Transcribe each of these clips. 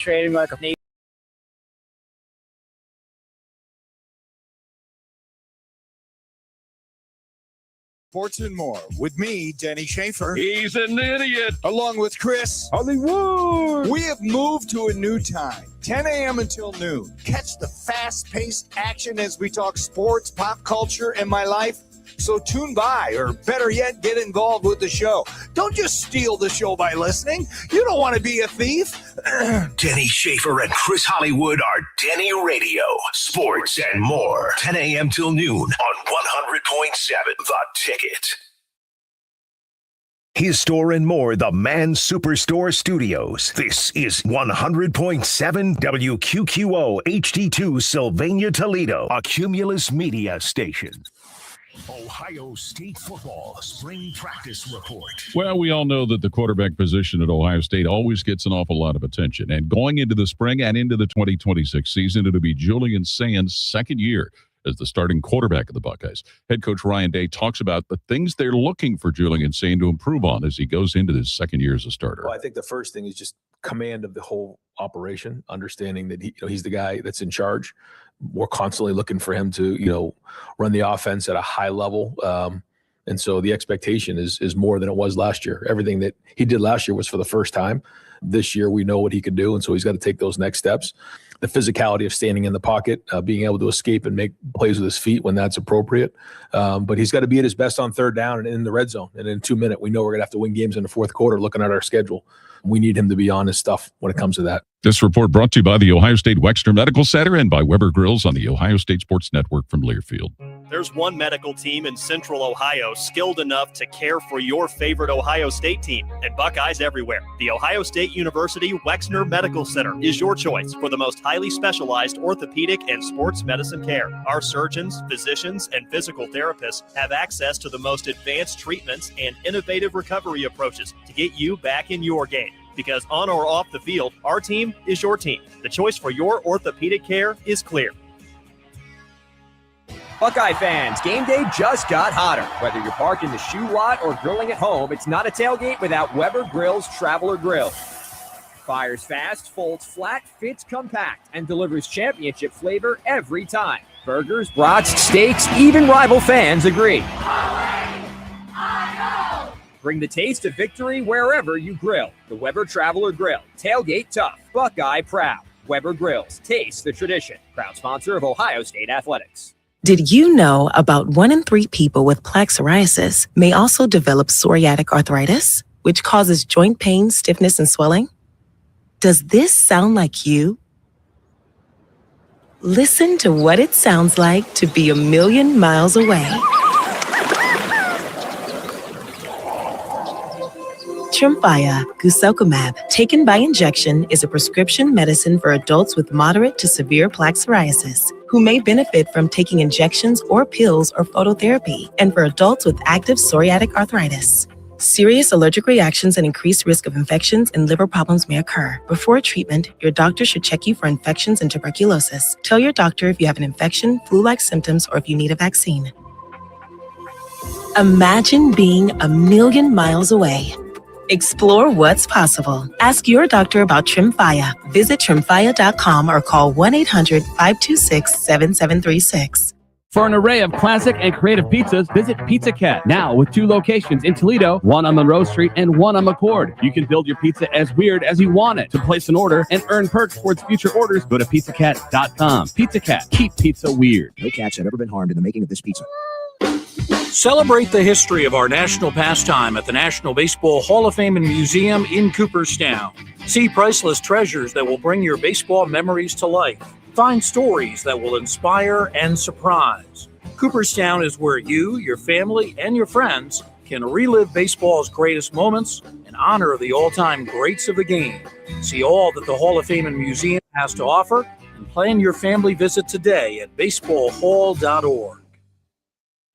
Trading like a Sports and more with me, Denny Schaefer. He's an idiot. Along with Chris Hollywood. We have moved to a new time, 10 a.m. until noon. Catch the fast-paced action as we talk sports, pop culture, and my life. So tune by, or better yet, get involved with the show. Don't just steal the show by listening. You don't want to be a thief. Denny Schaefer and Chris Hollywood are Denny Radio. Sports and more. 10 a.m. till noon on 100.7 The Ticket. His Store and More, the Man Superstore Studios. This is 100.7 WQQO HD2 Sylvania, Toledo, a Cumulus media station. Ohio State football spring practice report. Well, we all know that the quarterback position at Ohio State always gets an awful lot of attention. And going into the spring and into the 2026 season, it'll be Julian Sand's second year as the starting quarterback of the Buckeyes. Head coach Ryan Day talks about the things they're looking for Julian Sand to improve on as he goes into his second year as a starter. Well, I think the first thing is just command of the whole operation, understanding that he's the guy that's in charge. We're constantly looking for him to, run the offense at a high level. And so the expectation is more than it was last year. Everything that he did last year was for the first time. This year, we know what he can do. And so he's got to take those next steps. The physicality of standing in the pocket, being able to escape and make plays with his feet when that's appropriate. But he's got to be at his best on third down and in the red zone. And in 2 minutes, we know we're going to have to win games in the fourth quarter looking at our schedule. We need him to be on his stuff when it comes to that. This report brought to you by the Ohio State Wexner Medical Center and by Weber Grills on the Ohio State Sports Network from Learfield. There's one medical team in Central Ohio skilled enough to care for your favorite Ohio State team, and Buckeyes everywhere. The Ohio State University Wexner Medical Center is your choice for the most highly specialized orthopedic and sports medicine care. Our surgeons, physicians, and physical therapists have access to the most advanced treatments and innovative recovery approaches to get you back in your game. Because on or off the field, our team is your team. The choice for your orthopedic care is clear. Buckeye fans, game day just got hotter. Whether you're parked in the shoe lot or grilling at home, it's not a tailgate without Weber Grill's Traveler Grill. Fires fast, folds flat, fits compact, and delivers championship flavor every time. Burgers, brats, steaks, even rival fans agree. Bring the taste of victory wherever you grill. The Weber Traveler Grill. Tailgate tough. Buckeye proud. Weber Grills. Taste the tradition. Proud sponsor of Ohio State Athletics. Did you know about 1 in 3 people with plaque psoriasis may also develop psoriatic arthritis, which causes joint pain, stiffness, and swelling? Does this sound like you? Listen to what it sounds like to be a million miles away. Tremfya guselkumab, taken by injection, is a prescription medicine for adults with moderate to severe plaque psoriasis who may benefit from taking injections or pills or phototherapy, and for adults with active psoriatic arthritis. Serious allergic reactions and increased risk of infections and liver problems may occur. Before treatment, your doctor should check you for infections and tuberculosis. Tell your doctor if you have an infection, flu-like symptoms, or if you need a vaccine. Imagine being a million miles away. Explore what's possible. Ask your doctor about Tremfya. Visit Tremfya.com or call 1-800-526-7736. For an array of classic and creative pizzas, visit Pizza Cat, now with 2 locations in Toledo, one on Monroe Street and one on McCord. You can build your pizza as weird as you want it. To place an order and earn perks towards future orders, go to pizzacat.com. Pizza Cat, keep pizza weird. No cats have ever been harmed in the making of this pizza. Celebrate the history of our national pastime at the National Baseball Hall of Fame and Museum in Cooperstown. See priceless treasures that will bring your baseball memories to life. Find stories that will inspire and surprise. Cooperstown is where you, your family, and your friends can relive baseball's greatest moments in honor of the all-time greats of the game. See all that the Hall of Fame and Museum has to offer and plan your family visit today at baseballhall.org.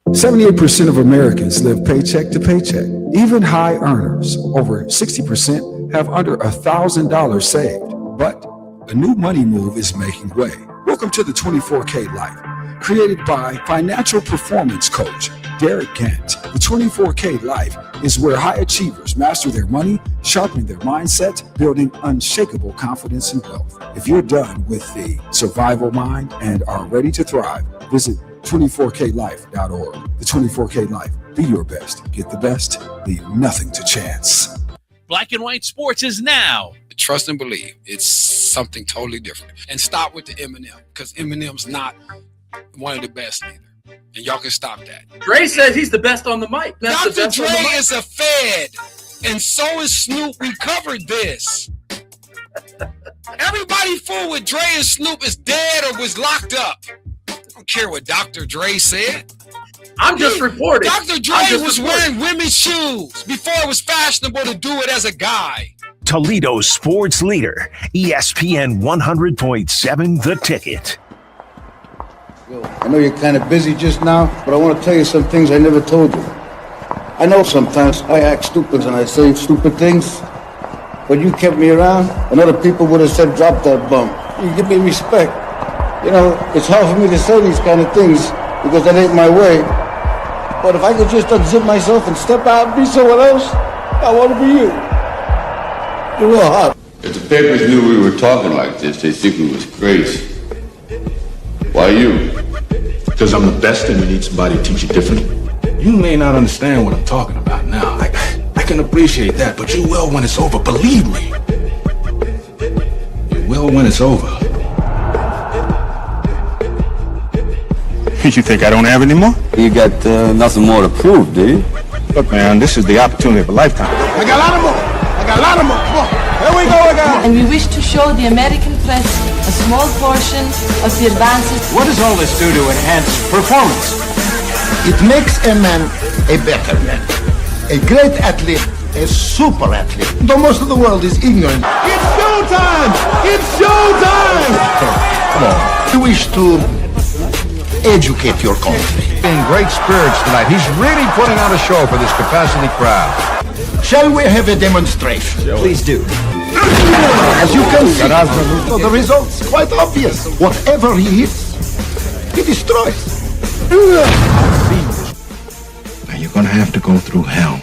78% of Americans live paycheck to paycheck. Even high earners, over 60%, have under $1,000 saved. But a new money move is making way. Welcome to the 24K Life, created by financial performance coach Derek can't. The 24K Life is where high achievers master their money, sharpening their mindset, building unshakable confidence and wealth. If you're done with the survival mind and are ready to thrive, visit 24klife.org. The 24K Life. Be your best. Get the best. Leave nothing to chance. Black and White Sports is now. Trust and believe. It's something totally different. And stop with the Eminem, because Eminem's not one of the best either. And y'all can stop that. Dre says he's the best on the mic. Dr. Dre is a Fed, and so is Snoop. We covered this. Everybody fool with Dre and Snoop is dead or was locked up. I don't care what Dr. Dre said. I'm just reporting. Dr. Dre was wearing women's shoes before it was fashionable to do it as a guy. Toledo's sports leader, ESPN 100.7 The Ticket. I know you're kind of busy just now, but I want to tell you some things I never told you. I know sometimes I act stupid and I say stupid things, but you kept me around, and other people would have said, drop that bum. You give me respect. You know, it's hard for me to say these kind of things because that ain't my way. But if I could just unzip myself and step out and be someone else, I want to be you. You're real hot. If the papers knew we were talking like this, they'd think we was crazy. Why you? Because I'm the best and you need somebody to teach you different. You may not understand what I'm talking about now. I can appreciate that, but you will when it's over. Believe me. You will when it's over. You think I don't have any more? You got nothing more to prove, do you? Look, man, this is the opportunity of a lifetime. I got a lot of more. Come on. Here we go again. And we wish to show the American press a small portion of the advances. What does all this do to enhance performance? It makes a man a better man. A great athlete, a super athlete. Though most of the world is ignorant. It's showtime! It's showtime! Come on. You wish to educate your country. In great spirits tonight. He's really putting on a show for this capacity crowd. Shall we have a demonstration? Please do. As you can see, the result's quite obvious. Whatever he hits, he destroys. Now you're gonna have to go through hell.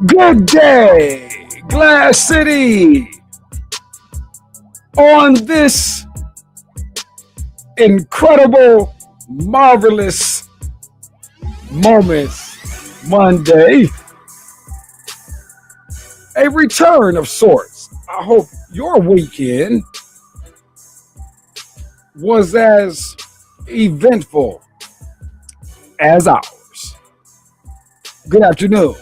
Good day, Glass City. On this incredible, marvelous Moments Monday, a return of sorts. I hope your weekend was as eventful as ours. Good afternoon.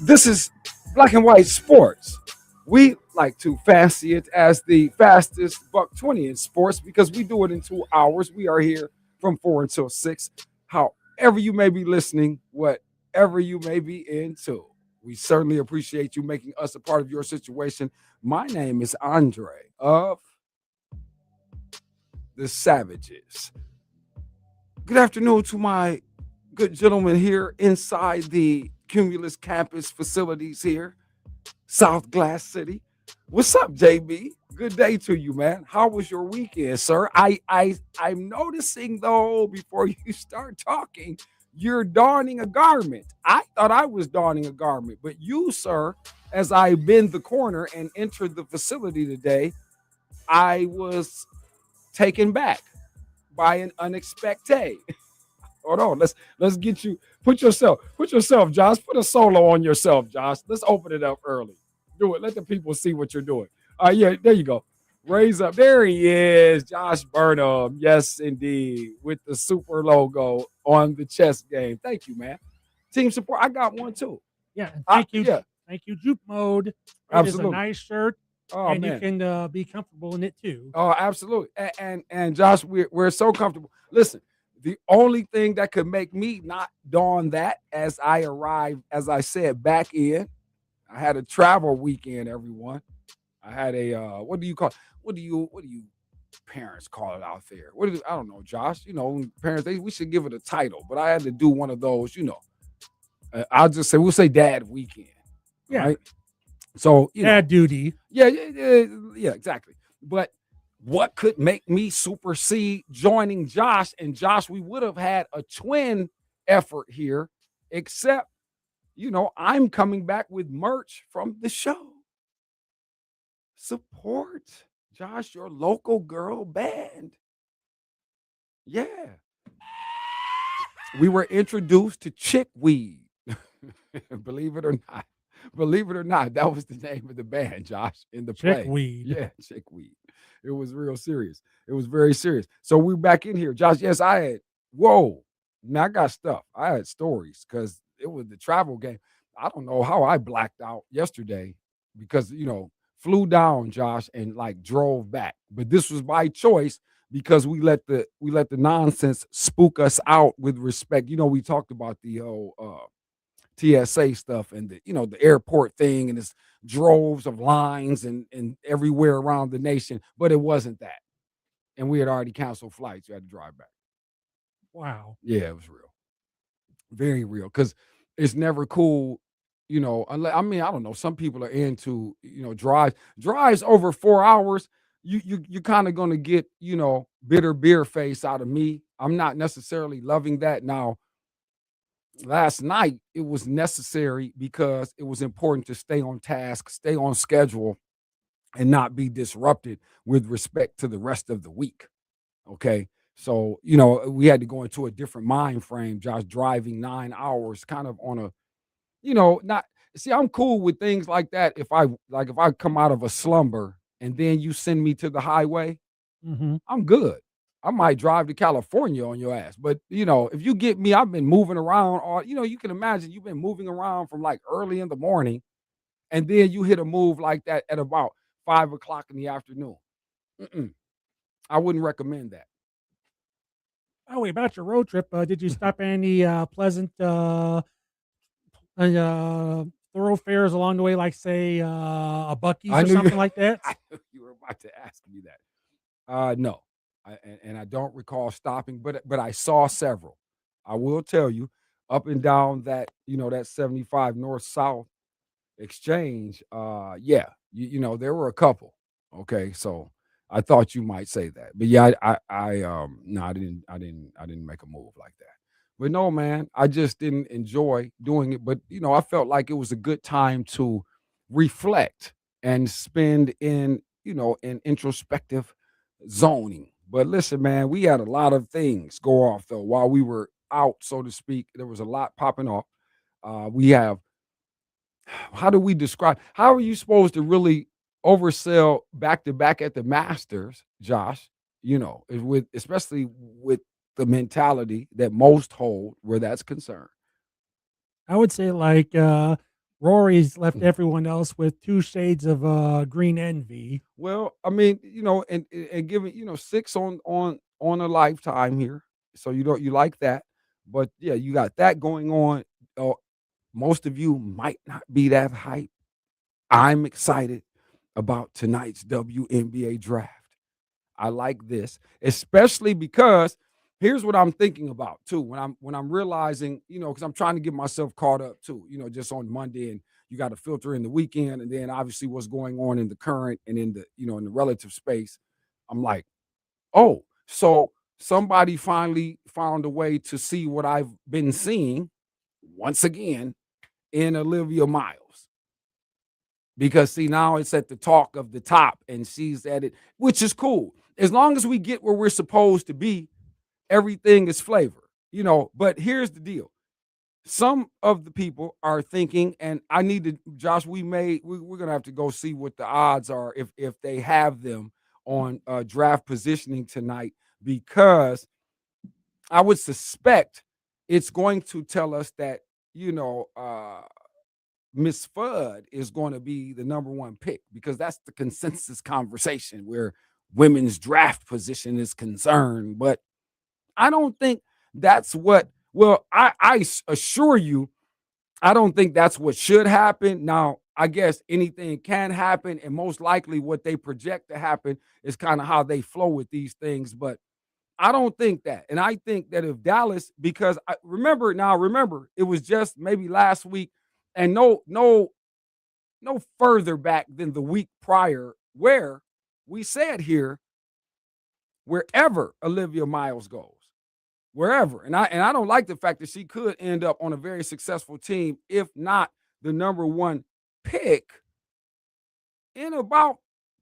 This is Black and White Sports. We like to fancy it as the fastest $1.20 in sports because we do it in 2 hours. We are here from 4 until 6. However you may be listening, whatever you may be into, we certainly appreciate you making us a part of your situation. My name is Andre of the Savages. Good afternoon to my good gentleman here inside the Cumulus campus facilities here, South Glass City. What's up, JB? Good day to you, man. How was your weekend, sir? I'm noticing though, before you start talking, you're donning a garment. I thought I was donning a garment, but you, sir, as I bend the corner and entered the facility today, I was taken back by an unexpected. Hold on, let's get you. Put yourself, Josh. Put a solo on yourself, Josh. Let's open it up early. Do it. Let the people see what you're doing. Yeah, there you go. Raise up. There he is, Josh Burnham. Yes, indeed, with the super logo on the chess game. Thank you, man. Team support. I got one too. Yeah, thank you. Yeah. Thank you, Juke Mode. It Absolutely. is a nice shirt. Oh, and man. you can be comfortable in it too. Oh, absolutely. And Josh, we're so comfortable. Listen, the only thing that could make me not don that as I arrived, as I said, back in, I had a travel weekend, everyone. I had a what do you parents call it out there? I don't know, Josh. Parents, we should give it a title, but I had to do one of those, I'll just say, we'll say dad weekend. Yeah. Right. So, Dad duty. Yeah, exactly. But what could make me supersede joining Josh? And Josh, we would have had a twin effort here, except, I'm coming back with merch from the show. Support, Josh, your local girl band. Yeah. We were introduced to chickweed. Believe it or not. Believe it or not, that was the name of the band, Josh, in the play. Chickweed. Yeah, chickweed. It was real serious. It was very serious. So we're back in here, Josh. Yes, I had. Whoa, now I got stuff. I had stories because it was the travel game. I don't know how I blacked out yesterday because flew down, Josh, and drove back. But this was by choice because we let the nonsense spook us out with respect. We talked about the whole TSA stuff and the airport thing and it's droves of lines and everywhere around the nation, but it wasn't that. And we had already canceled flights. You had to drive back. Wow. Yeah, it was real. Very real. Because it's never cool, unless, I don't know. Some people are into, drives over 4 hours. You're kind of going to get, bitter beer face out of me. I'm not necessarily loving that. Now, last night, it was necessary because it was important to stay on task, stay on schedule, and not be disrupted with respect to the rest of the week. Okay. So, we had to go into a different mind frame, Josh, driving 9 hours kind of on a, I'm cool with things like that. If I come out of a slumber and then you send me to the highway, I'm good. I might drive to California on your ass. But, if you get me, I've been moving around. You can imagine you've been moving around from early in the morning. And then you hit a move like that at about 5 o'clock in the afternoon. I wouldn't recommend that. Oh, wait, about your road trip, did you stop at any pleasant thoroughfares along the way, like, say, a Buc-ee's or something like that? I knew you were about to ask me that. No. And I don't recall stopping, but I saw several. I will tell you, up and down that, that 75 north-south exchange, there were a couple. Okay, so I thought you might say that. But yeah, I didn't make a move like that. But no, man, I just didn't enjoy doing it. But I felt like it was a good time to reflect and spend in introspective zoning. But listen, man, we had a lot of things go off though while we were out, so to speak. There was a lot popping off. We have, how do we describe? How are you supposed to really oversell back to back at the Masters, Josh? Especially with the mentality that most hold where that's concerned. I would say Rory's left everyone else with 2 shades of green envy. Well, and giving 6 on a lifetime here, so you like that, but yeah, you got that going on. Most of you might not be that hype. I'm excited about tonight's WNBA draft. I like this, especially because here's what I'm thinking about too. When I'm realizing, because I'm trying to get myself caught up too, just on Monday, and you got to filter in the weekend, and then obviously what's going on in the current and in the in the relative space. I'm like, oh, so somebody finally found a way to see what I've been seeing once again in Olivia Miles. Because see, now it's at the talk of the top, and she's at it, which is cool. As long as we get where we're supposed to be, everything is flavor, But here's the deal. Some of the people are thinking, and I need to, Josh, we're going to have to go see what the odds are if they have them on draft positioning tonight, because I would suspect it's going to tell us that, Miss Fudd is going to be the number one pick because that's the consensus conversation where women's draft position is concerned. But I don't think that's what, well, I assure you, I don't think that's what should happen. Now, I guess anything can happen, and most likely what they project to happen is kind of how they flow with these things. But I don't think that. And I think that if Dallas, because remember, it was just maybe last week and no further back than the week prior where we said here, wherever Olivia Miles goes, wherever. And I don't like the fact that she could end up on a very successful team, if not the number one pick in about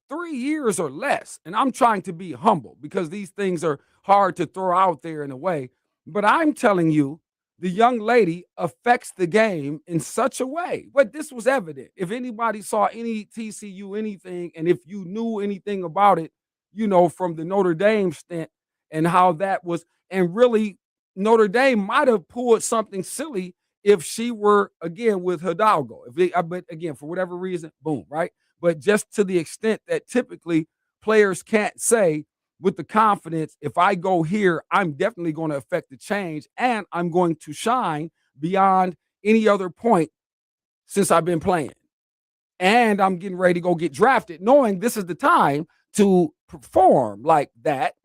3 years or less. And I'm trying to be humble because these things are hard to throw out there in a way. But I'm telling you, the young lady affects the game in such a way. But this was evident. If anybody saw any TCU anything, and if you knew anything about it, you know, from the Notre Dame stint and how that was, and really Notre Dame might have pulled something silly if she were, again, with Hidalgo. But again, for whatever reason, boom, right? But just to the extent that typically players can't say with the confidence, if I go here, I'm definitely going to affect the change and I'm going to shine beyond any other point since I've been playing. And I'm getting ready to go get drafted, knowing this is the time to perform like that,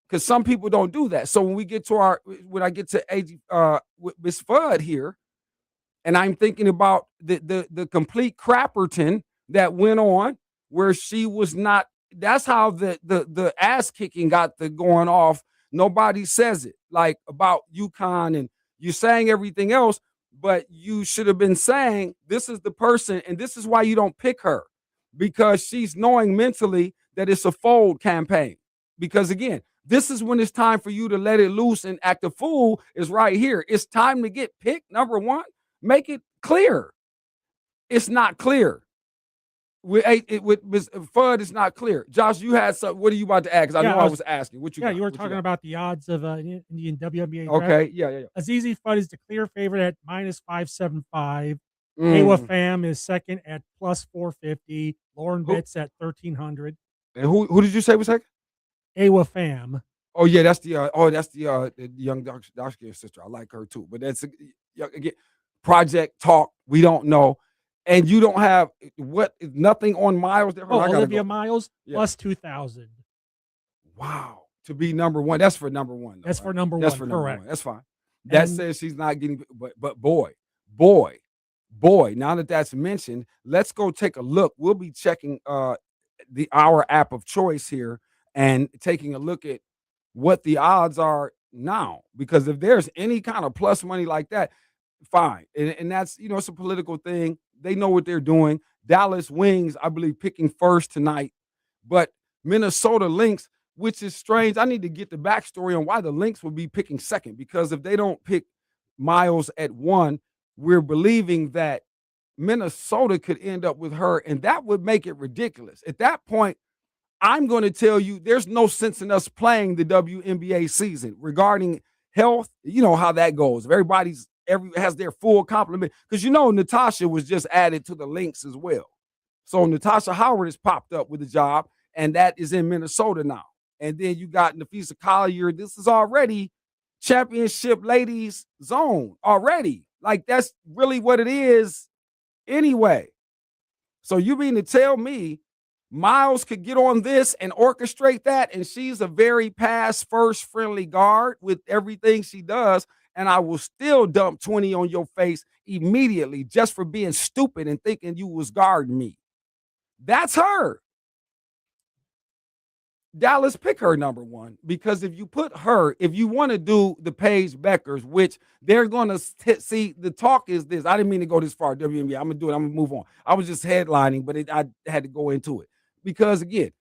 because some people don't do that. So when I get to Miss Fudd here, and I'm thinking about the complete crapperton that went on where she was not. That's how the ass kicking got the going off. Nobody says it, like about UConn, and you're saying everything else, but you should have been saying this is the person, and this is why you don't pick her, because she's knowing mentally that it's a fold campaign. Because again, this is when it's time for you to let it loose and act a fool is right here. It's time to get picked, number one. Make it clear. It's not clear. With Ms. Fudd, it's not clear. Josh, you had something. What are you about to ask? I know I was asking. What you got? You were talking about the odds of Indian WNBA draft. Okay, yeah. Azizi Fudd is the clear favorite at -575. Mm. Awa Pham is second at +450. Lauren Bitts at 1,300. And who did you say was second? Awa Pham. Oh yeah, that's the young dark-skinned sister. I like her too. But that's again, project talk. We don't know. And you don't have nothing on Miles. Olivia Miles plus 2,000. Wow, to be number one. That's for number one. That's for number That's one. for number Correct. one. That's fine. That says she's not getting. But boy. Now that that's mentioned, let's go take a look. We'll be checking our app of choice here and taking a look at what the odds are now. Because if there's any kind of plus money like that, fine. And that's, it's a political thing. They know what they're doing. Dallas Wings, I believe, picking first tonight. But Minnesota Lynx, which is strange. I need to get the backstory on why the Lynx would be picking second. Because if they don't pick Miles at 1, we're believing that Minnesota could end up with her. And that would make it ridiculous. At that point, I'm going to tell you there's no sense in us playing the WNBA season regarding health. You know how that goes. If has their full complement, because Natasha was just added to the Lynx as well. So Natasha Howard has popped up with a job, and that is in Minnesota now. And then you got Nafisa Collier. This is already championship ladies zone already. Like, that's really what it is anyway. So you mean to tell me Miles could get on this and orchestrate that, and she's a very pass-first friendly guard with everything she does, and I will still dump 20 on your face immediately just for being stupid and thinking you was guarding me. That's her. Dallas, pick her number one, because if you put her, if you want to do the Paige Beckers, which they're going to see, the talk is this. I didn't mean to go this far, WNBA. I'm going to do it. I'm going to move on. I was just headlining, but I had to go into it. Because, again,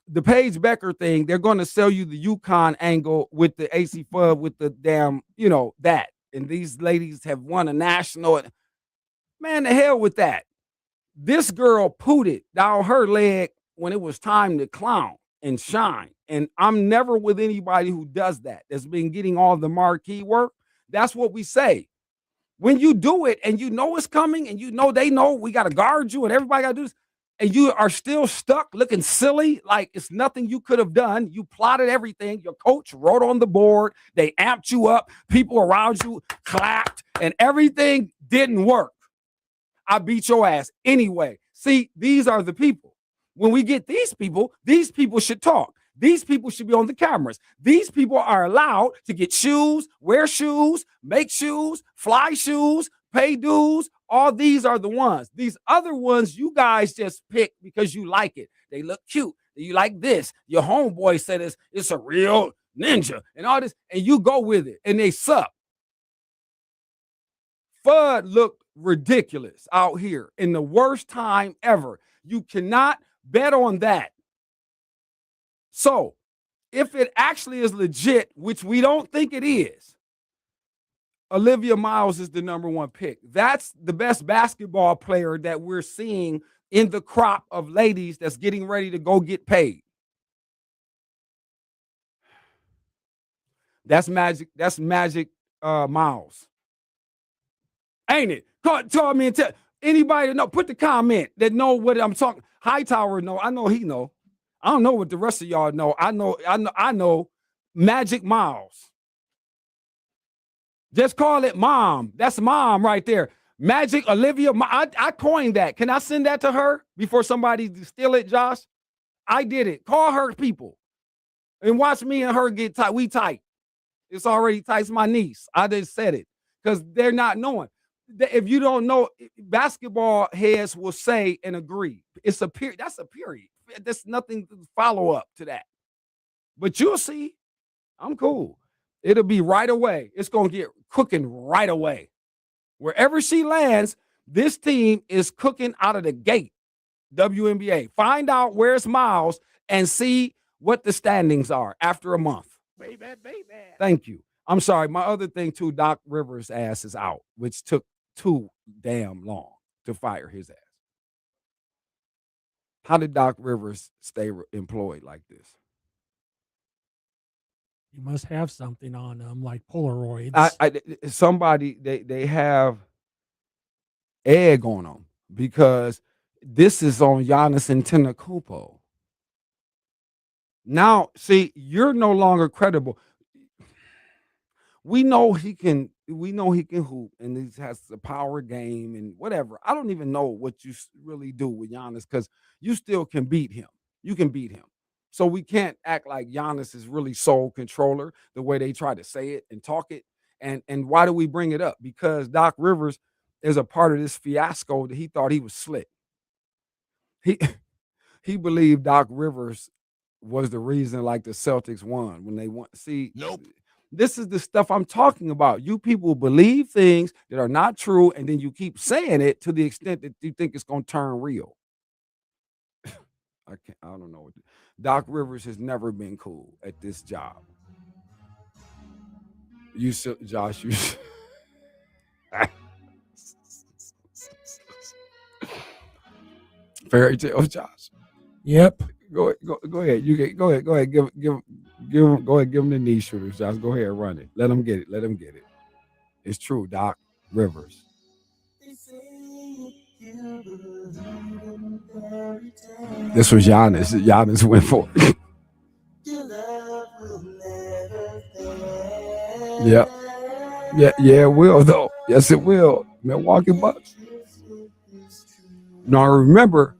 the Paige Becker thing, they're going to sell you the UConn angle with the AC Fudd, with the damn, that. And these ladies have won a national. Man, the hell with that. This girl pooted down her leg when it was time to clown and shine. And I'm never with anybody who does that, that's been getting all the marquee work. That's what we say. When you do it and you know it's coming and you know they know we got to guard you and everybody got to do this, and you are still stuck looking silly, like it's nothing you could have done. You plotted everything. Your coach wrote on the board. They amped you up. People around you clapped, and everything didn't work. I beat your ass anyway. See, these are the people. When we get these people should talk. These people should be on the cameras. These people are allowed to get shoes, wear shoes, make shoes, fly shoes, pay dues. All these are the ones. These other ones you guys just pick because you like it. They look cute. You like this. Your homeboy said it's a real ninja and all this, and you go with it, and they suck. Fudd looked ridiculous out here in the worst time ever. You cannot bet on that. So, if it actually is legit, which we don't think it is, Olivia Miles is the number one pick. That's the best basketball player that we're seeing in the crop of ladies that's getting ready to go get paid. That's Magic. That's Magic Miles. Ain't it? Tell me and tell anybody to know. Put the comment that know what I'm talking. Hightower know. I know he know. I don't know what the rest of y'all know. I know Magic Miles. Just call it mom. That's mom right there. Magic Olivia. I coined that. Can I send that to her before somebody steal it, Josh? I did it. Call her people. And watch me and her get tight. We tight. It's already tight. It's my niece. I just said it. Because they're not knowing. If you don't know, basketball heads will say and agree. It's a period. That's a period. There's nothing to follow up to that. But you'll see. I'm cool. It'll be right away. It's going to get cooking right away. Wherever she lands, this team is cooking out of the gate. WNBA. Find out where's Miles and see what the standings are after a month. Baby. Thank you. I'm sorry. My other thing, too, Doc Rivers' ass is out, which took too damn long to fire his ass. How did Doc Rivers stay employed like this? You must have something on them, like Polaroids. Somebody, they have egg on them because this is on Giannis Antetokounmpo. Now, see, you're no longer credible. We know he can hoop, and he has the power game and whatever. I don't even know what you really do with Giannis because you still can beat him. You can beat him. So we can't act like Giannis is really sole controller the way they try to say it and talk it. And why do we bring it up? Because Doc Rivers is a part of this fiasco that he thought he was slick. He believed Doc Rivers was the reason like the Celtics won when they won. See, nope. This is the stuff I'm talking about. You people believe things that are not true, and then you keep saying it to the extent that you think it's going to turn real. I don't know. Doc Rivers has never been cool at this job. Josh, fairy tales, Josh. Yep. Go ahead. Go ahead. Give him the knee shooters, Josh. Go ahead, run it. Let him get it. It's true, Doc Rivers. This was Giannis. Giannis went for it. Yeah, it will though. Yes, it will. Milwaukee Bucks. Now remember,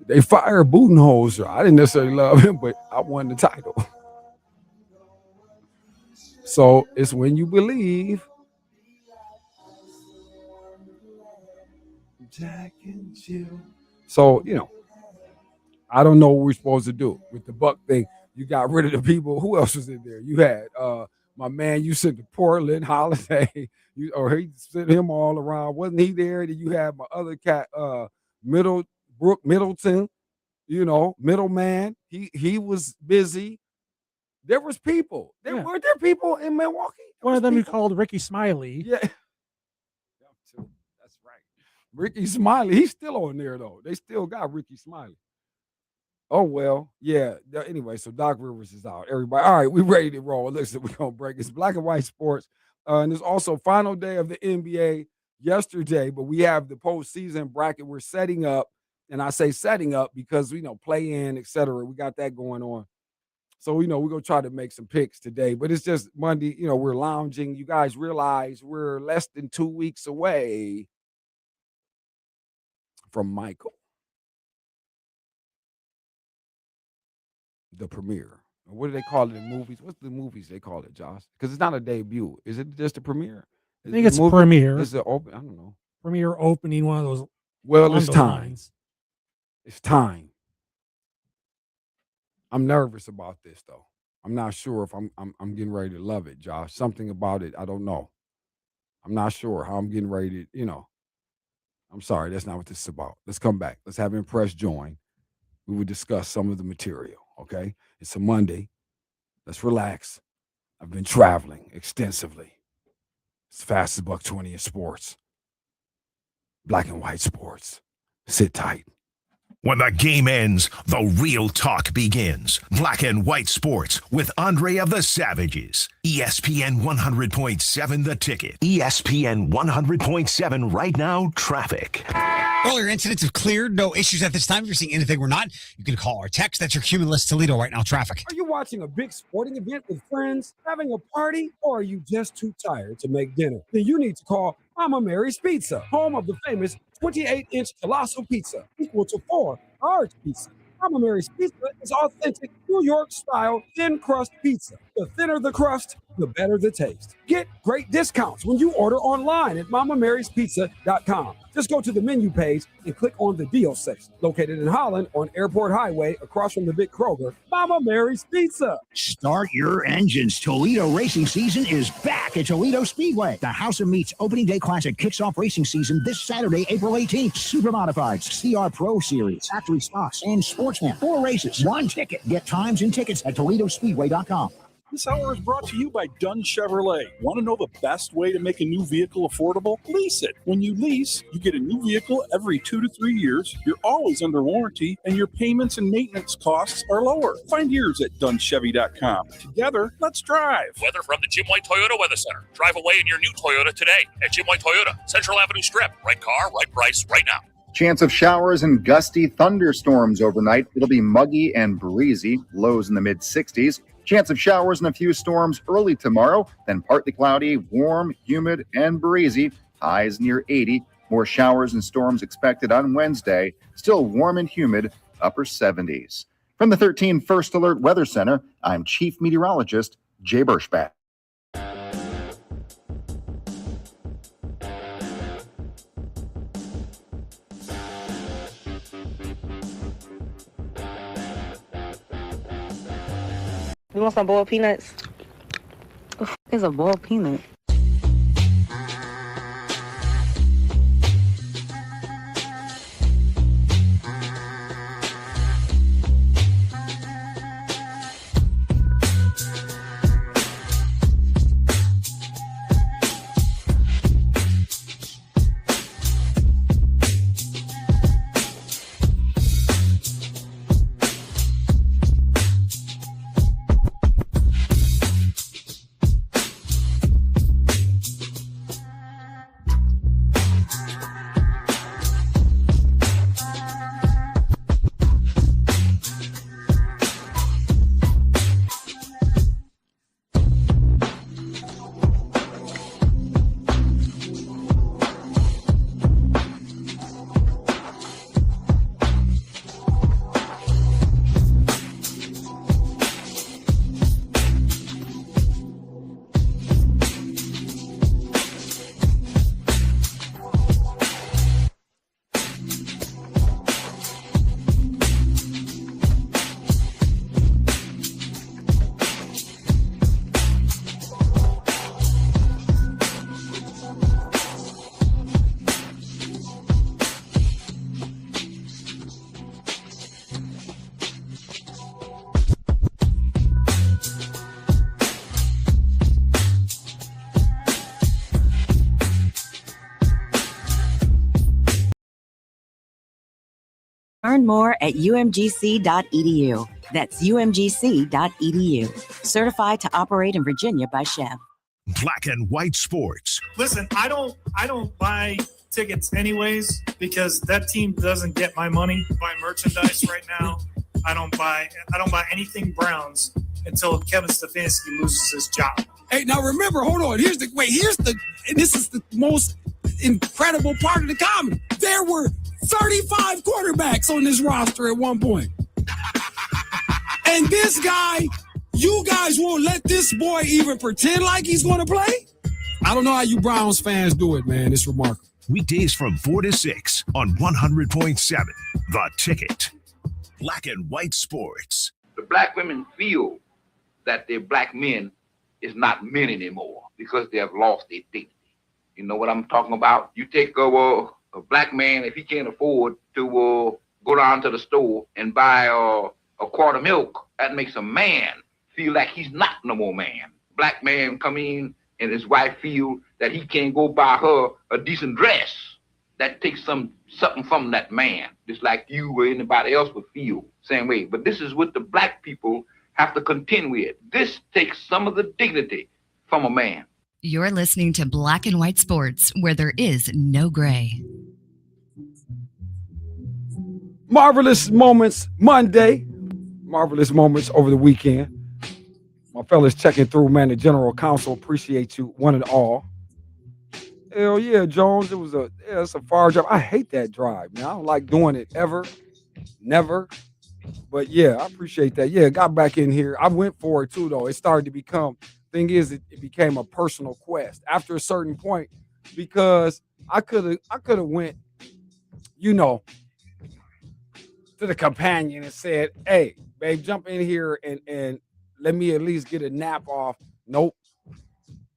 they fired Budenholzer. I didn't necessarily love him, but I won the title. So it's when you believe. Jack and Jill. So, I don't know what we're supposed to do with the Buck thing. You got rid of the people. Who else was in there? You had my man you sent to Portland, Holiday. He sent him all around. Wasn't he there? Then you had my other cat, Middleton, middleman. He was busy. There was people. Were there people in Milwaukee? One of them you called Ricky Smiley. Yeah. That's right. Ricky Smiley. He's still on there, though. They still got Ricky Smiley. Oh, well, yeah. Anyway, so Doc Rivers is out. Everybody, all right, we ready to roll. Listen, we're going to break. It's Black and White Sports, And it's also final day of the NBA yesterday, but we have the postseason bracket we're setting up. And I say setting up because, play in, et cetera. We got that going on. So, we're going to try to make some picks today, but it's just Monday. We're lounging. You guys realize we're less than 2 weeks away from Michael, the premiere. What do they call it in movies? What's the movies they call it, Josh? Because it's not a debut. Is it just a premiere? I think it's a premiere. Is it open? I don't know. Premiere opening, one of those. Well, it's time. It's time. I'm nervous about this, though. I'm not sure if I'm getting ready to love it, Josh. Something about it, I don't know. I'm not sure how I'm getting ready to, I'm sorry, that's not what this is about. Let's come back. Let's have Impress join. We will discuss some of the material, okay? It's a Monday. Let's relax. I've been traveling extensively. It's fast as $120 in sports. Black and white sports. Sit tight. When the game ends, the real talk begins. Black and white sports with Andre of the Savages. ESPN 100.7 The Ticket. ESPN 100.7 right now, traffic. Earlier incidents have cleared. No issues at this time. If you're seeing anything we're not, you can call or text. That's your Cumulus Toledo right now, traffic. Are you watching a big sporting event with friends, having a party, or are you just too tired to make dinner? Then you need to call Mama Mary's Pizza, home of the famous 28-inch colossal pizza, equal to 4 large pizzas. Mama Mary's Pizza is authentic New York-style thin crust pizza. The thinner the crust, the better the taste. Get great discounts when you order online at MamaMarysPizza.com. Just go to the menu page and click on the deal section. Located in Holland on Airport Highway across from the big Kroger, Mama Mary's Pizza. Start your engines. Toledo racing season is back at Toledo Speedway. The House of Meats Opening Day Classic kicks off racing season this Saturday, April 18th. Super Modifieds, CR Pro Series, Factory Stocks, and Sportsman. 4 races, 1 ticket. Get times and tickets at ToledoSpeedway.com. This hour is brought to you by Dunn Chevrolet. Want to know the best way to make a new vehicle affordable? Lease it. When you lease, you get a new vehicle every 2 to 3 years. You're always under warranty, and your payments and maintenance costs are lower. Find yours at DunnChevy.com. Together, let's drive. Weather from the Jim White Toyota Weather Center. Drive away in your new Toyota today at Jim White Toyota, Central Avenue Strip. Right car, right price, right now. Chance of showers and gusty thunderstorms overnight. It'll be muggy and breezy, lows in the mid-60s. Chance of showers and a few storms early tomorrow, then partly cloudy, warm, humid, and breezy. Highs near 80. More showers and storms expected on Wednesday. Still warm and humid, upper 70s. From the 13 First Alert Weather Center, I'm Chief Meteorologist Jay Bershbat. You want some boiled peanuts? What is a boiled peanut? Learn more at umgc.edu. That's umgc.edu. Certified to operate in Virginia by Chev. Black and White Sports. Listen, I don't buy tickets anyways because that team doesn't get my money. I buy merchandise right now. I don't buy anything Browns until Kevin Stefanski loses his job. Hey, now remember, hold on. And this is the most incredible part of the comedy. There were 35 quarterbacks on this roster at one point. And this guy, you guys won't let this boy even pretend like he's going to play? I don't know how you Browns fans do it, man. It's remarkable. Weekdays from 4 to 6 on 100.7 The Ticket. Black and White Sports. The black women feel that their black men is not men anymore because they have lost their dignity. You know what I'm talking about? You take a black man, if he can't afford to go down to the store and buy a quart of milk, that makes a man feel like he's not no more man. Black man come in and his wife feel that he can't go buy her a decent dress. That takes something from that man, just like you or anybody else would feel same way. But this is what the black people have to contend with. This takes some of the dignity from a man. You're listening to Black and White Sports, where there is no gray. Marvelous Moments Monday. Marvelous Moments over the weekend. My fellas checking through, man. The General Counsel, appreciate you, one and all. Hell yeah, Jones. It's a far drive. I hate that drive, man. I don't like doing it ever, never. But yeah, I appreciate that. Yeah, got back in here. I went for it too, though. It started to become, thing is, it became a personal quest after a certain point because I could have went, to the companion and said, hey, babe, jump in here and let me at least get a nap off. Nope.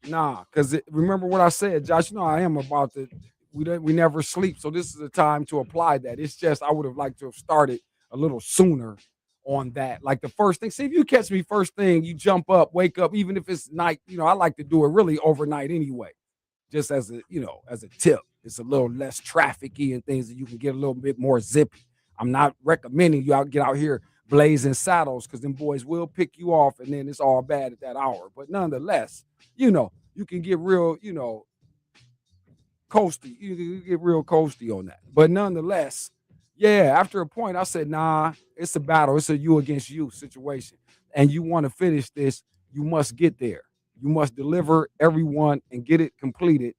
Nah, because remember what I said, Josh, I am about to, we never sleep. So this is the time to apply that. It's just, I would have liked to have started a little sooner on that. Like the first thing, see if you catch me first thing, you jump up, wake up, even if it's night, I like to do it really overnight anyway, just as a tip. It's a little less trafficy and things that you can get a little bit more zippy. I'm not recommending you get out here blazing saddles because them boys will pick you off and then it's all bad at that hour. But nonetheless, you can get real, coasty. You can get real coasty on that. But nonetheless, yeah, after a point, I said, nah, it's a battle. It's a you against you situation. And you want to finish this, you must get there. You must deliver everyone and get it completed.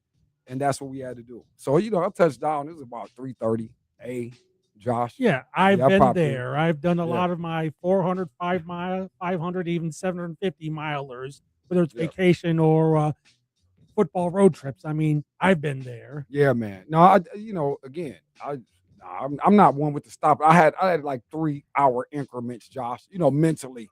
And that's what we had to do. So, I touched down. It was about 3:30. Hey, Josh. Yeah, I've been there. I've done a lot of my 400, 500, even 750 milers, whether it's vacation or football road trips. I mean, I've been there. Yeah, man. No, I'm not one with the stop. I had like 3-hour increments, Josh, mentally.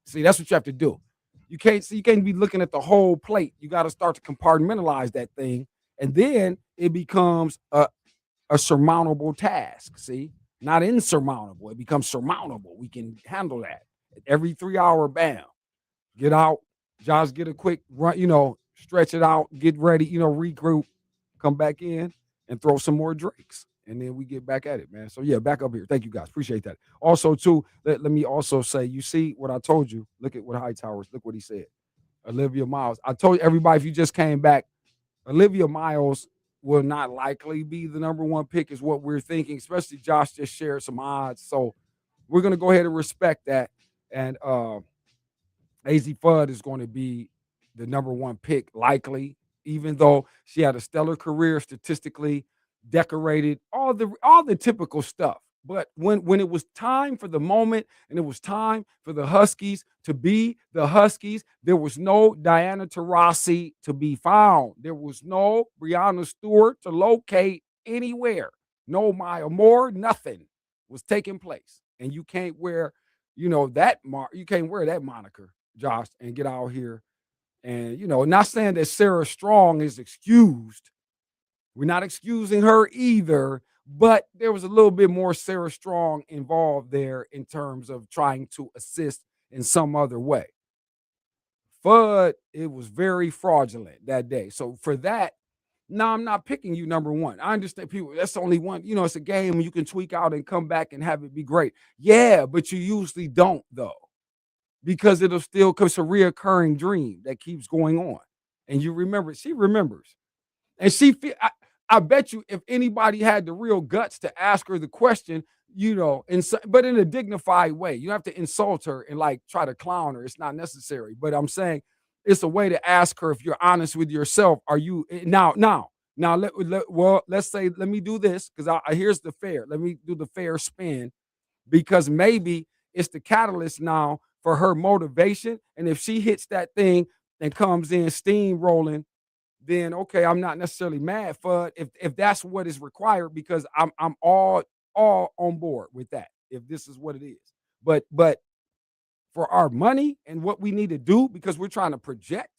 See, that's what you have to do. You can't be looking at the whole plate. You got to start to compartmentalize that thing. And then it becomes a surmountable task. See, not insurmountable. It becomes surmountable. We can handle that. Every 3-hour, bam, get out. Josh, get a quick run, stretch it out, get ready, regroup, come back in and throw some more drinks. And then we get back at it, man. So, yeah, back up here. Thank you, guys. Appreciate that. Also, too, let me also say, you see what I told you? Look at what Hightowers, look what he said. Olivia Miles. I told everybody, if you just came back, Olivia Miles will not likely be the number one pick is what we're thinking, especially Josh just shared some odds. So we're going to go ahead and respect that. And AZ Fudd is going to be the number one pick, likely, even though she had a stellar career statistically, decorated, all the typical stuff. But when it was time for the moment and it was time for the Huskies to be the Huskies, there was no Diana Taurasi to be found. There was no Breanna Stewart to locate anywhere. No Maya Moore, nothing was taking place. And you can't wear, you can't wear that moniker, Josh, and get out here. And, not saying that Sarah Strong is excused. We're not excusing her either, but there was a little bit more Sarah Strong involved there in terms of trying to assist in some other way. Fudd, it was very fraudulent that day. So for that, no, I'm not picking you number one. I understand people, that's only one, it's a game you can tweak out and come back and have it be great. Yeah, but you usually don't though, because it'll still, because it's a reoccurring dream that keeps going on. and you remember, she remembers. And I bet you if anybody had the real guts to ask her the question, but in a dignified way, you don't have to insult her and like try to clown her. It's not necessary. But I'm saying it's a way to ask her if you're honest with yourself. Are you now? Let's say, let me do this because here's the fair. Let me do the fair spin because maybe it's the catalyst now for her motivation. And if she hits that thing and comes in steamrolling, then okay, I'm not necessarily mad, Fudd, if that's what is required, because I'm all on board with that if this is what it is. But for our money and what we need to do, because we're trying to project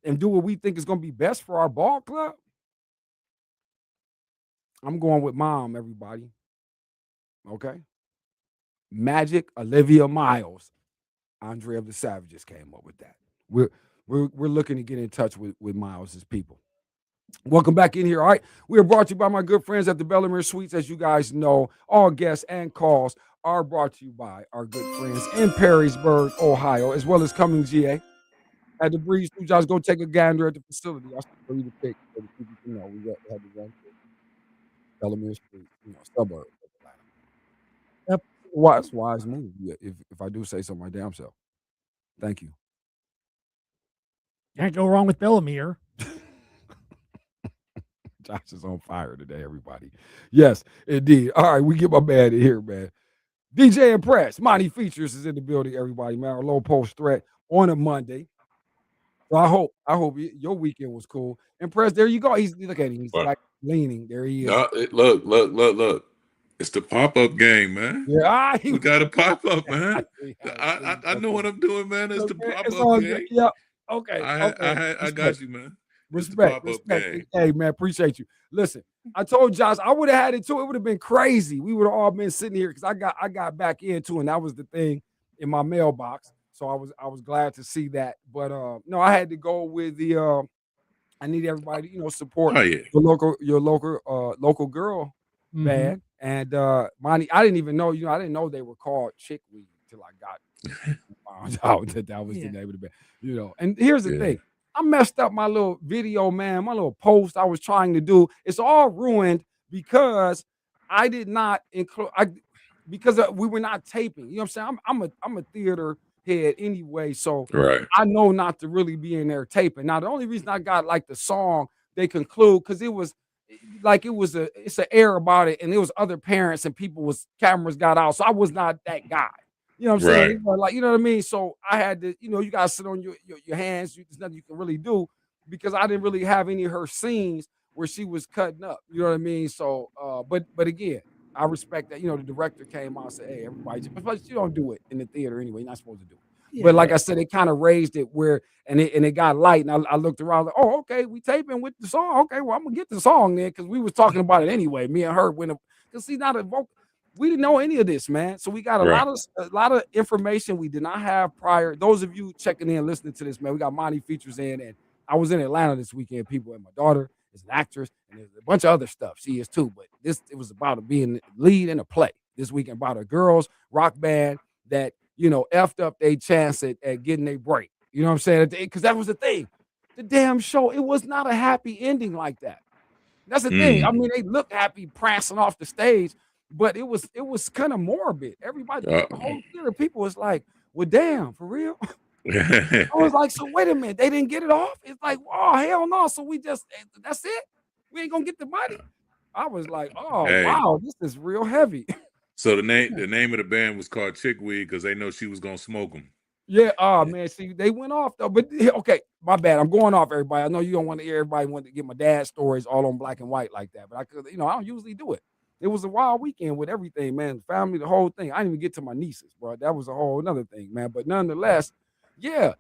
and do what we think is going to be best for our ball club, I'm going with mom, everybody. Okay. Magic Olivia Miles. Andre of the Savages came up with that. We're looking to get in touch with Miles' people. Welcome back in here. All right. We are brought to you by my good friends at the Bellamere Suites. As you guys know, all guests and calls are brought to you by our good friends in Perrysburg, Ohio, as well as Cumming, GA. At the Breeze, you guys go take a gander at the facility. I still need to pick for the people, we had to run to Bellamere Street, suburb of Atlanta. Yep. That's a wise move, if I do say so my damn self. Thank you. Can't go wrong with Bellamere. Josh is on fire today, everybody. Yes, indeed. All right, we get my man in here, man. DJ Impress, Monty Features is in the building, everybody, man. Our low post threat on a Monday. So I hope your weekend was cool. Impress, there you go. Look at him. He's like leaning. There he is. Look. It's the pop-up game, man. Yeah, we got to pop up, man. I know what I'm doing, man. It's the pop-up game. Yeah. Okay. I got you, man. Respect. Hey, man, appreciate you. Listen, I told Josh I would have had it too. It would have been crazy. We would have all been sitting here because I got back into, and that was the thing in my mailbox. So I was glad to see that. But no, I had to go with the I need everybody to, support your local girl band. And Monty, I didn't even know, I didn't know they were called Chickweed until I got out that was the name of the band. And here's the thing. I messed up my little video, man, my little post I was trying to do. It's all ruined because I did not include because we were not taping. You know what I'm saying? I'm a theater head anyway, so I know not to really be in there taping. Now, the only reason I got like the song they conclude because it's an air about it, and there was other parents and cameras got out, so I was not that guy. You know what I'm saying? You know what I mean? So I had to, you gotta sit on your hands. There's nothing you can really do because I didn't really have any of her scenes where she was cutting up. You know what I mean? So, but again, I respect that. The director came out and said, "Hey, everybody," but you don't do it in the theater anyway. You're not supposed to do it. Yeah, but like I said, it kind of raised it and it got light, and I looked around like, oh, okay, we taping with the song. Okay, well, I'm gonna get the song then because we was talking about it anyway. Me and her because see, not a vocal. We didn't know any of this, man. So we got a lot of information we did not have prior. Those of you checking in, listening to this, man, we got Monty Features in, and I was in Atlanta this weekend. People, and my daughter is an actress, and there's a bunch of other stuff. She is too, but it was about being lead in a play this weekend about a girls rock band that effed up their chance at getting their break. You know what I'm saying? Because that was the thing. The damn show, it was not a happy ending like that. That's the thing. I mean, they looked happy prancing off the stage, but it was kind of morbid. Everybody, the whole theater people was like, well, damn, for real? I was like, so wait a minute, they didn't get it off? It's like, oh, hell no. So that's it? We ain't gonna get the money? I was like, oh, wow, this is real heavy. So the name of the band was called Chickweed because they know she was gonna smoke them. Yeah, man. See, they went off though. But okay, my bad. I'm going off, everybody. I know you don't want to hear everybody want to get my dad's stories all on black and white like that. But I could, I don't usually do it. It was a wild weekend with everything, man. Family, the whole thing. I didn't even get to my nieces, bro. That was a whole another thing, man. But nonetheless, yeah,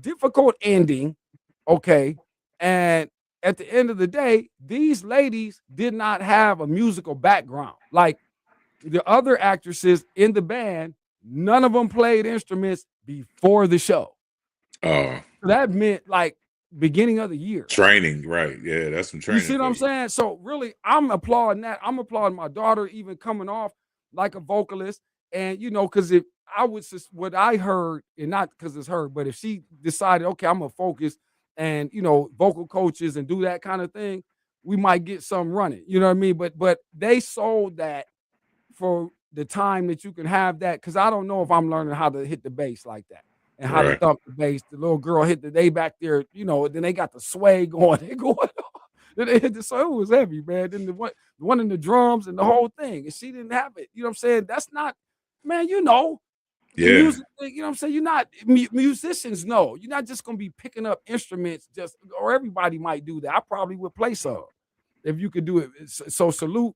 difficult ending. Okay, and at the end of the day, these ladies did not have a musical background like the other actresses in the band. None of them played instruments before the show. So that meant like beginning of the year. Training, right. Yeah, that's some training. You see what I'm saying? So really, I'm applauding that. I'm applauding my daughter even coming off like a vocalist. And, because what I heard, and not because it's her, but if she decided, okay, I'm going to focus and vocal coaches and do that kind of thing, we might get some running. You know what I mean? But they sold that for the time that you can have that, because I don't know if I'm learning how to hit the bass like that and how to thump the bass. The little girl hit they back there, then they got the sway going. They going on. Then they hit so it was heavy, man. Then the one in the drums and the whole thing, and she didn't have it. You know what I'm saying? That's not, man. Music, you know what I'm saying? You're not musicians. No, you're not just gonna be picking up instruments. Or everybody might do that. I probably would play some if you could do it. So salute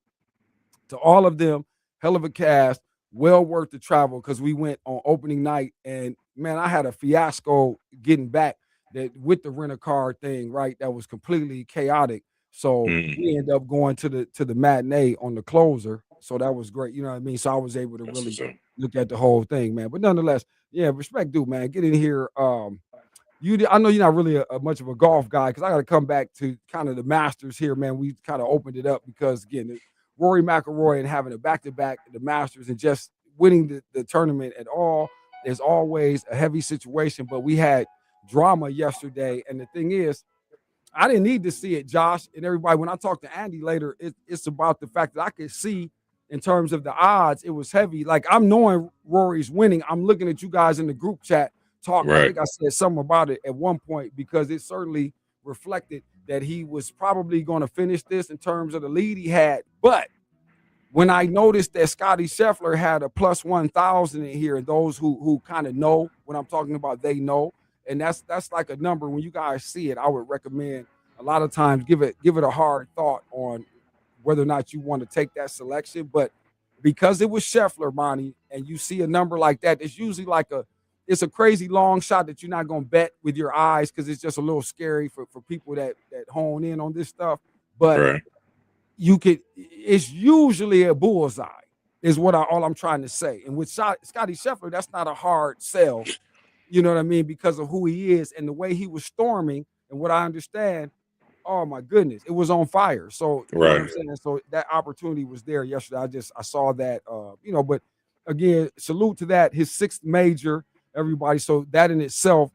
to all of them. Hell of a cast. Well worth the travel, because we went on opening night, and man, I had a fiasco getting back with the rent-a-car thing, right? That was completely chaotic. So we ended up going to the matinee on the closer. So that was great. You know what I mean? So I was able to really look at the whole thing, man. But nonetheless, yeah, respect due, man. Get in here. I know you're not really much of a golf guy, because I got to come back to kind of the Masters here, man. We kind of opened it up because, again, Rory McIlroy and having a back-to-back the Masters and just winning the tournament at all is always a heavy situation. But we had drama yesterday, and the thing is, I didn't need to see it, Josh and everybody. When I talk to Andy later, it's about the fact that I could see in terms of the odds, it was heavy. Like, I'm knowing Rory's winning. I'm looking at you guys in the group chat talking. I think I said something about it at one point, because it certainly reflected that he was probably going to finish this in terms of the lead he had. But when I noticed that Scotty Scheffler had a plus 1,000 in here, and those who kind of know what I'm talking about, they know. And that's like a number. When you guys see it, I would recommend a lot of times give it a hard thought on whether or not you want to take that selection. But because it was Scheffler, Monty, and you see a number like that, it's usually like it's a crazy long shot that you're not going to bet with your eyes, because it's just a little scary for people that hone in on this stuff. But it's usually a bullseye is all I'm trying to say. And with Scotty Scheffler, that's not a hard sell. You know what I mean? Because of who he is and the way he was storming, and what I understand, oh my goodness, it was on fire. So you know what I'm saying? So that opportunity was there yesterday. I saw that, but again, salute to that, his 6th major, everybody. So that in itself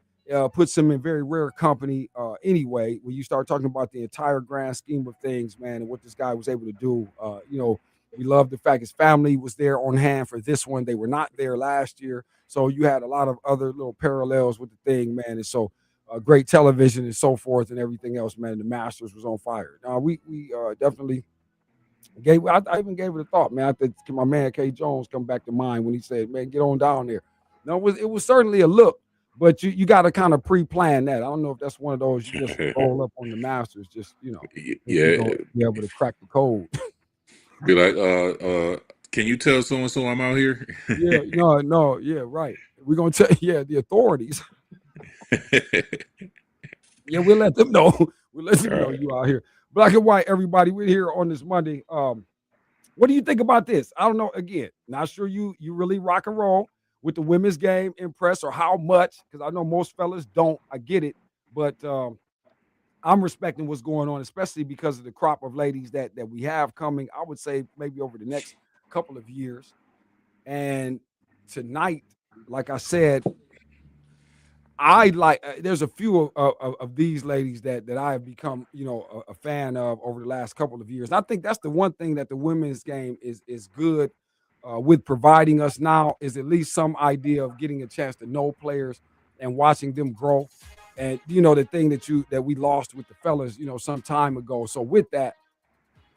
puts him in very rare company anyway, when you start talking about the entire grand scheme of things, man, and what this guy was able to do. We love the fact his family was there on hand for this one. They were not there last year. So you had a lot of other little parallels with the thing, man. And so great television and so forth and everything else, man. The Masters was on fire. Now, we definitely I even gave it a thought, man. I think my man K. Jones come back to mind when he said, man, get on down there. No, it was certainly a look, but you got to kind of pre-plan that. I don't know if that's one of those you just roll up on the Masters, just, be able to crack the code. Be like, can you tell so-and-so I'm out here? Yeah, right. We're going to tell, the authorities. Yeah, we'll let them know. We'll let them know you out here. Black and white, everybody, we're here on this Monday. What do you think about this? I don't know. Again, not sure you really rock and roll with the women's game, impressed, or how much, because I know most fellas don't. I get it. But I'm respecting what's going on, especially because of the crop of ladies that we have coming, I would say maybe over the next couple of years. And tonight, like I said, there's a few of these ladies that I have become, a fan of over the last couple of years. And I think that's the one thing that the women's game is good with providing us now, is at least some idea of getting a chance to know players and watching them grow. And, the thing that we lost with the fellas, some time ago. So with that,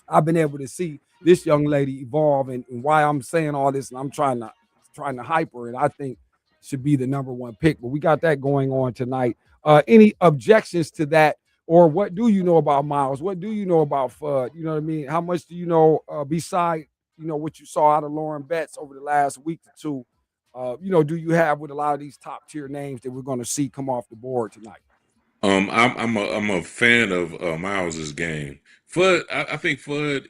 I've been able to see this young lady evolve, and why I'm saying all this, and I'm trying to hype her, and I think should be the #1 pick. But we got that going on tonight. Any objections to that, or what do you know about Miles? What do you know about Fudd? You know what I mean? How much do you know beside what you saw out of Lauren Betts over the last week or two? Do you have with a lot of these top tier names that we're going to see come off the board tonight? I'm a fan of Miles's game. Fudd, I think Fudd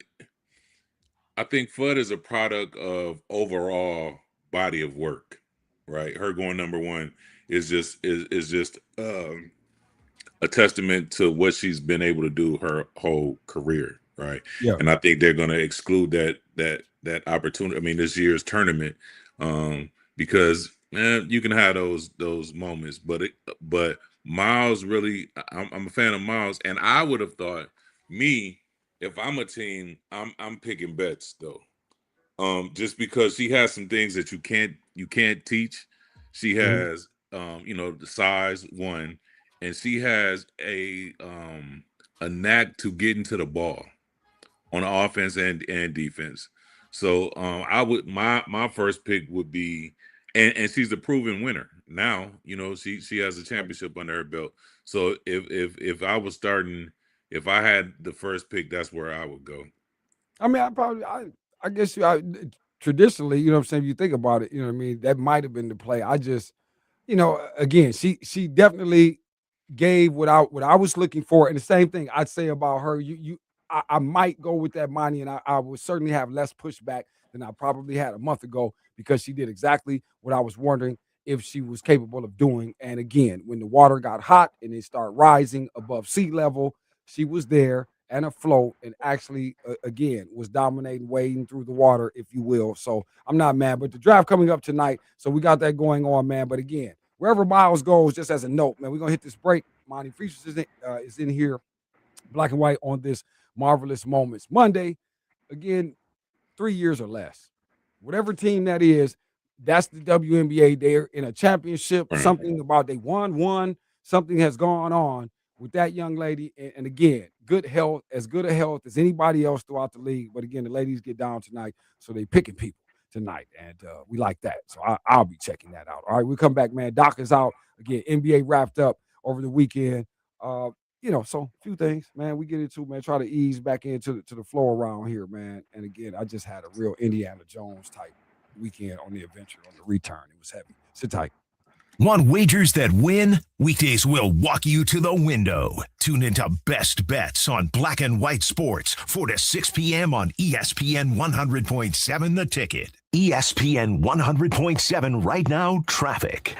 is a product of overall body of work, right? Her going #1 is just a testament to what she's been able to do her whole career, right? Yeah. And I think they're going to exclude that opportunity. I mean, this year's tournament. Because you can have those moments, but Miles really, I'm a fan of Miles, and I would have thought if I'm a team, I'm picking Betts though. Just because she has some things that you can't teach. She has the size, one, and she has a knack to getting to the ball on offense and defense. So I would my first pick would be, and she's a proven winner now. She has a championship under her belt. So if I was starting, if I had the first pick, that's where I would go. I mean, I guess traditionally, you know what I'm saying, if you think about it, you know what I mean, that might have been the play. I just, again, she definitely gave what I was looking for. And the same thing I'd say about her, I might go with that Monty, and I would certainly have less pushback than I probably had a month ago, because she did exactly what I was wondering if she was capable of doing. And again, when the water got hot and it started rising above sea level, she was there and afloat, and actually, again, was dominating, wading through the water, if you will. So I'm not mad. But the draft coming up tonight, so we got that going on, man. But again, wherever Miles goes, just as a note, man, we're going to hit this break. Monty Features is in here, black and white, on this Marvelous Moments Monday. Again, 3 years or less. Whatever team that is, that's the WNBA. They're in a championship. Something about they won. Something has gone on with that young lady. And again, good health, as good a health as anybody else throughout the league. But again, the ladies get down tonight, so they picking people tonight. And we like that. So I'll be checking that out. All right, we come back, man. Doc is out. Again, NBA wrapped up over the weekend. So a few things, man, we get into, man, try to ease back into the flow around here, man. And again, I just had a real Indiana Jones type weekend on the adventure, on the return. It was heavy. Sit tight. Want wagers that win? Weekdays will walk you to the window. Tune into Best Bets on Black and White Sports, 4 to 6 p.m. on ESPN 100.7 The Ticket. ESPN 100.7 right now, traffic.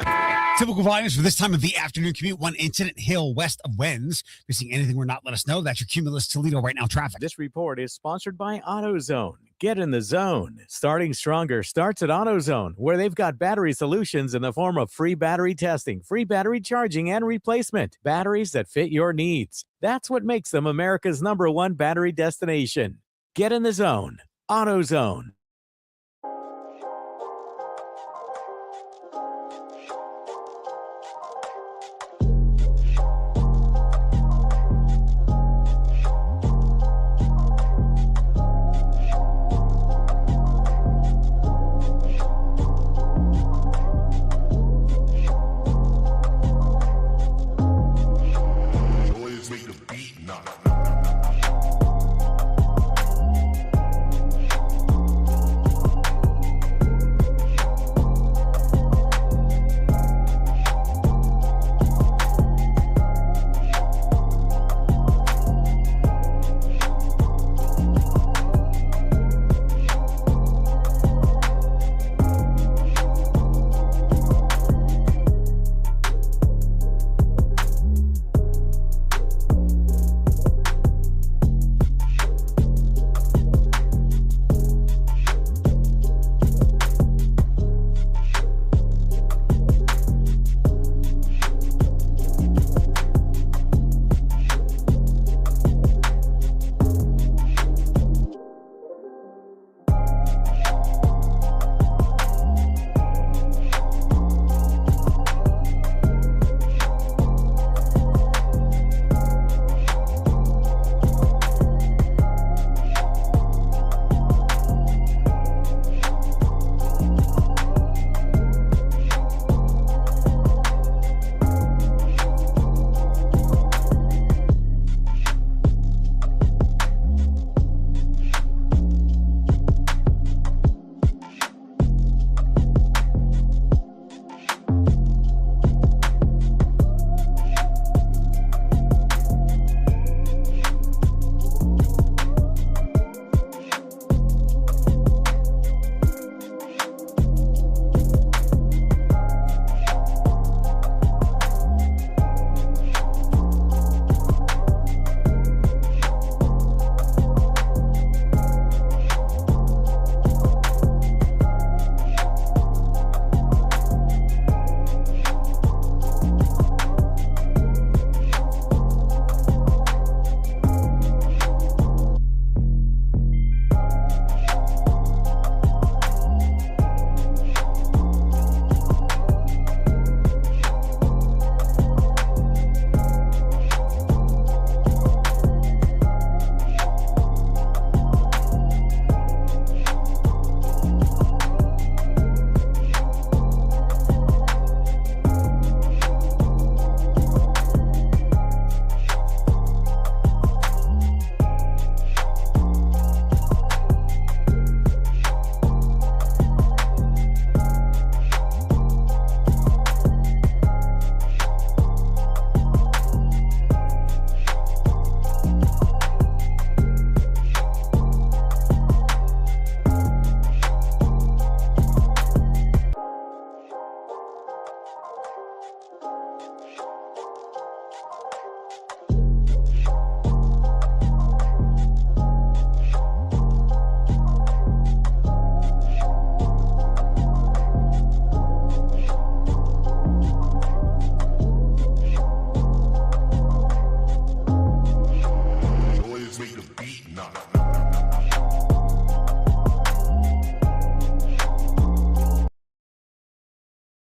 Typical volumes for this time of the afternoon commute. One incident, Hill, west of Wenz. If you're seeing anything we're not, let us know. That's your Cumulus Toledo right now traffic. This report is sponsored by AutoZone. Get in the zone. Starting stronger starts at AutoZone, where they've got battery solutions in the form of free battery testing, free battery charging, and replacement. Batteries that fit your needs. That's what makes them America's #1 battery destination. Get in the zone. AutoZone.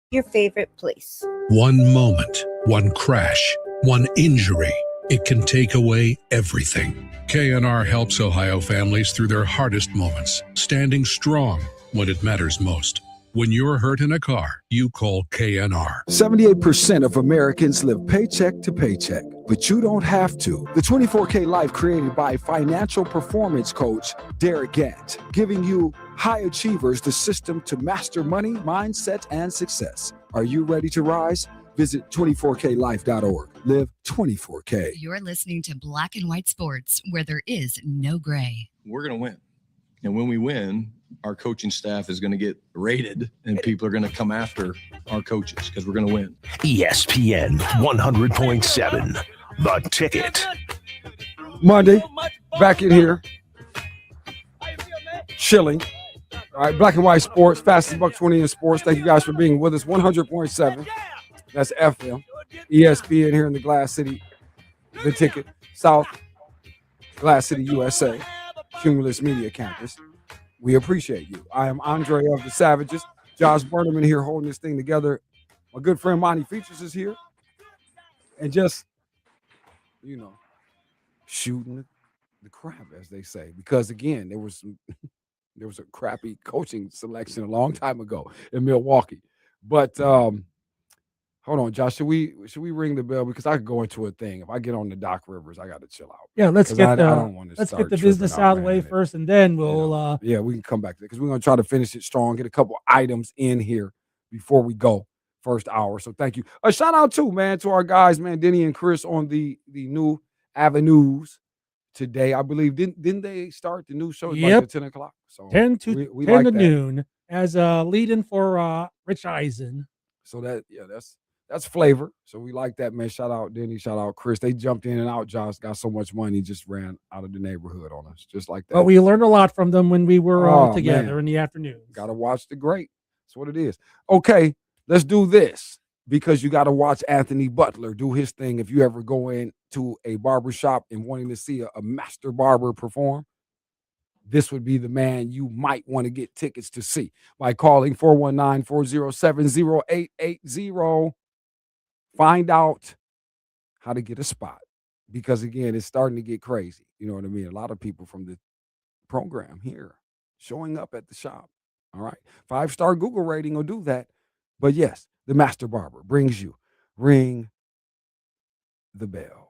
your favorite place. One moment, one crash, one injury. It can take away everything. K&R helps Ohio families through their hardest moments, standing strong when it matters most. When you're hurt in a car, you call K&R. 78% of Americans live paycheck to paycheck, but you don't have to. The 24K Life created by financial performance coach Derek Gant, giving you high achievers the system to master money, mindset, and success. Are you ready to rise? Visit 24klife.org. Live 24K. You're listening to Black and White Sports, where there is no gray. We're going to win. And when we win, our coaching staff is going to get rated and people are going to come after our coaches because we're going to win. ESPN 100.7, The Ticket. Monday, back in here. Chilling. All right, Black and White Sports, fastest buck 20 in sports. Thank you guys for being with us. 100.7. That's FM. ESPN here in the Glass City. The Ticket. South Glass City, USA. Cumulus Media Campus. We appreciate you. I am Andre of the Savages. Josh Burnham here holding this thing together. My good friend Monty Features is here. And just, shooting the crap, as they say. Because, again, there was a crappy coaching selection a long time ago in Milwaukee. But hold on, Josh. Should we ring the bell? Because I could go into a thing. If I get on the Doc Rivers, I got to chill out. Yeah, let's get the business out of the way first, and then we'll. Yeah, we can come back to it because we're going to try to finish it strong. Get a couple items in here before we go first hour. So thank you. A shout out too, man, to our guys, man, Denny and Chris on the new avenues today. I believe didn't they start the new show like at 10 o'clock? So 10 to 10 like to that. noon as a lead-in for Rich Eisen. So that's flavor. So we like that, man. Shout out Denny, shout out Chris. They jumped in and out. Josh got so much money, just ran out of the neighborhood on us, just like that. But we learned a lot from them when we were together in the afternoon. Got to watch the great. That's what it is. Okay, let's do this because you got to watch Anthony Butler do his thing. If you ever go into a barber shop and wanting to see a master barber perform, this would be the man you might want to get tickets to see by calling 419-407-0880. Find out how to get a spot because, again, it's starting to get crazy. You know what I mean? A lot of people from the program here showing up at the shop. All right. 5-star Google rating will do that. But, yes, the Master Barber brings you Ring the Bell.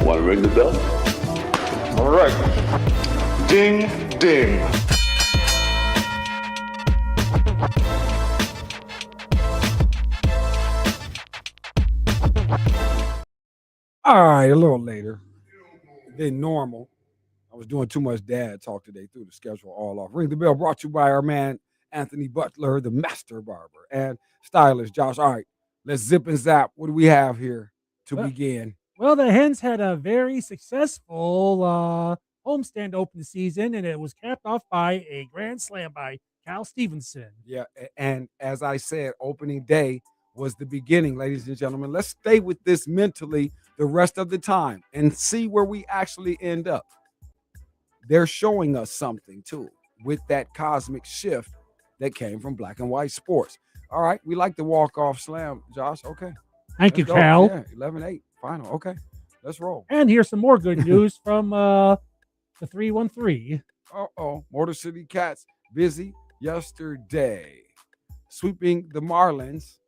Want to ring the bell? All right. Ding, ding. All right, a little later than normal. I was doing too much dad talk today, threw the schedule all off. Ring the Bell brought to you by our man, Anthony Butler, the Master Barber, and stylist Josh. All right, let's zip and zap. What do we have here to begin? Well, the Hens had a very successful homestand open season, and it was capped off by a grand slam by Cal Stevenson. Yeah, and as I said, opening day was the beginning, ladies and gentlemen. Let's stay with this mentally the rest of the time and see where we actually end up. They're showing us something, too, with that cosmic shift that came from Black and White Sports. All right, we like the walk-off slam, Josh. Okay. Thank you, Cal. Yeah, 11-8. Final. Okay, let's roll. And here's some more good news from the 313. Motor City Cats busy yesterday, sweeping the Marlins,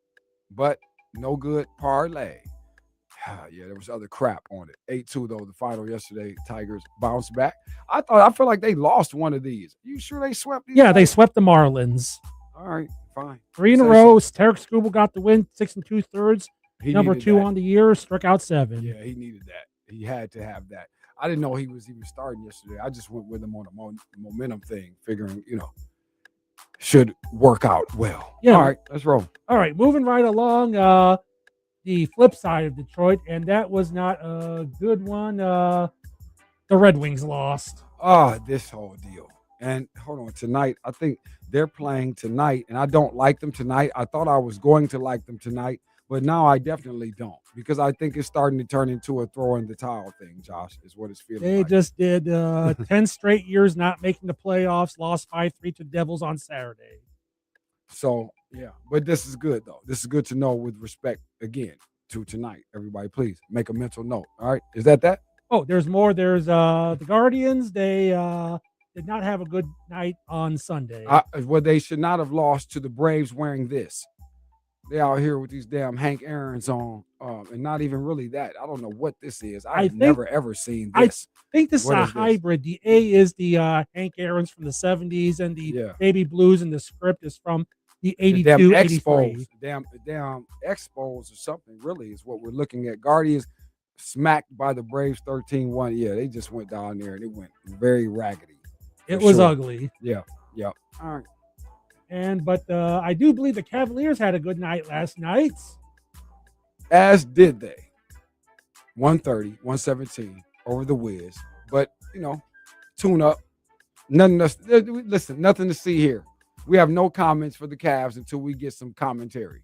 but no good parlay. Yeah, there was other crap on it. 8-2 though. The final yesterday, Tigers bounced back. I feel like they lost one of these. You sure they swept these? Yeah, they swept the Marlins. All right, fine. 3 in a row. Tarek Skubal got the win, 6 2/3. Number 2 on the year, struck out 7. Yeah, he needed that. He had to have that. I didn't know he was even starting yesterday. I just went with him on a momentum thing, figuring, should work out well. Yeah. All right, let's roll. All right, moving right along. The flip side of Detroit, and that was not a good one. The Red Wings lost. This whole deal. And hold on, tonight, I think they're playing tonight, and I don't like them tonight. I thought I was going to like them tonight, but now I definitely don't because I think it's starting to turn into a throw in the towel thing, Josh, is what it's feeling They like. just did 10 straight years not making the playoffs, lost 5-3 to Devils on Saturday. So, yeah, but this is good, though. This is good to know with respect, again, to tonight. Everybody, please make a mental note. All right. Is that? Oh, there's more. There's the Guardians. They did not have a good night on Sunday. Well, they should not have lost to the Braves wearing this. They out here with these damn Hank Aaron's on, and not even really that. I don't know what this is. I've never ever seen this. I think this is What a is this? hybrid. The A is the Hank Aaron's from the 70s, and the Baby Blues and the script is from the 82, damn 83. Expos, damn Expos or something. Really is what we're looking at. Guardians smacked by the Braves 13-1. Yeah, they just went down there and it went very raggedy. It was ugly. Yeah. All right. But I do believe the Cavaliers had a good night last night. As did they. 130, 117 over the Wiz. But, tune up. Nothing to see here. We have no comments for the Cavs until we get some commentary.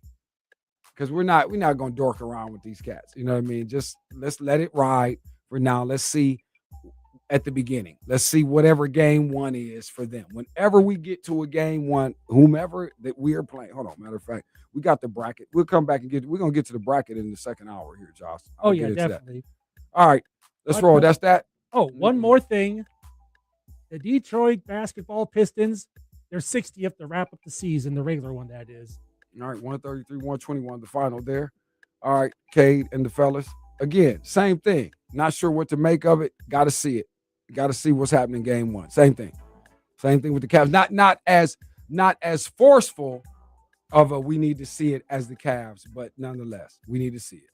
Because we're not going to dork around with these cats. You know what I mean? Just let's let it ride for now. Let's see at the beginning. Let's see whatever game one is for them. Whenever we get to a game one, whomever that we are playing. Hold on. Matter of fact, we got the bracket. We'll come back and we're going to get to the bracket in the second hour here, Josh. Oh, yeah, definitely. All right. Let's roll. That's that. Oh, one more thing. The Detroit basketball Pistons, they're 60th to wrap up the season, the regular one, that is. All right, 133, 121, the final there. All right, Cade and the fellas. Again, same thing. Not sure what to make of it. Got to see it. Got to see what's happening game one. Same thing. Same thing with the Cavs. Not as forceful of a we need to see it as the Cavs, but nonetheless, we need to see it.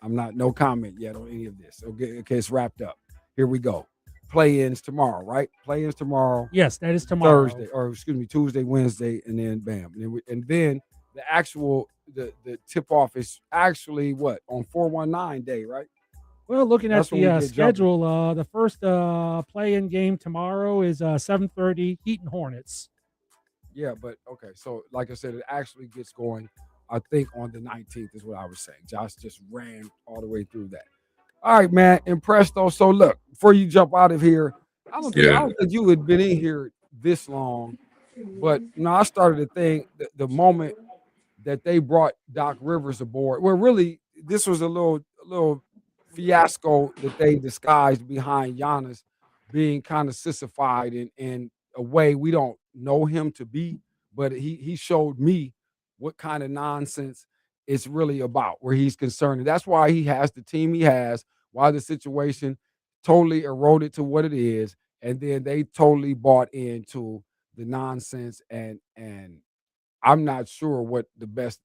I'm not no comment yet on any of this. Okay, it's wrapped up. Here we go. Play-ins tomorrow, right? Play-ins tomorrow. Yes, that is tomorrow. Tuesday, Wednesday, and then bam. And then the actual the tip-off is actually what? On 419 day, right? Well, looking at That's when we the get schedule, the first play-in game tomorrow is 7:30, Heat and Hornets. Yeah, but okay. So, like I said, it actually gets going, I think, on the 19th is what I was saying. Josh just ran all the way through that. All right, man. Impressed, though. So, look, before you jump out of here, I don't think you had been in here this long, but I started to think the moment that they brought Doc Rivers aboard, well, really, this was a little fiasco that they disguised behind Giannis being kind of sissified in a way we don't know him to be, but he showed me what kind of nonsense it's really about, where he's concerned. And that's why he has the team he has, why the situation totally eroded to what it is, and then they totally bought into the nonsense, and I'm not sure what the best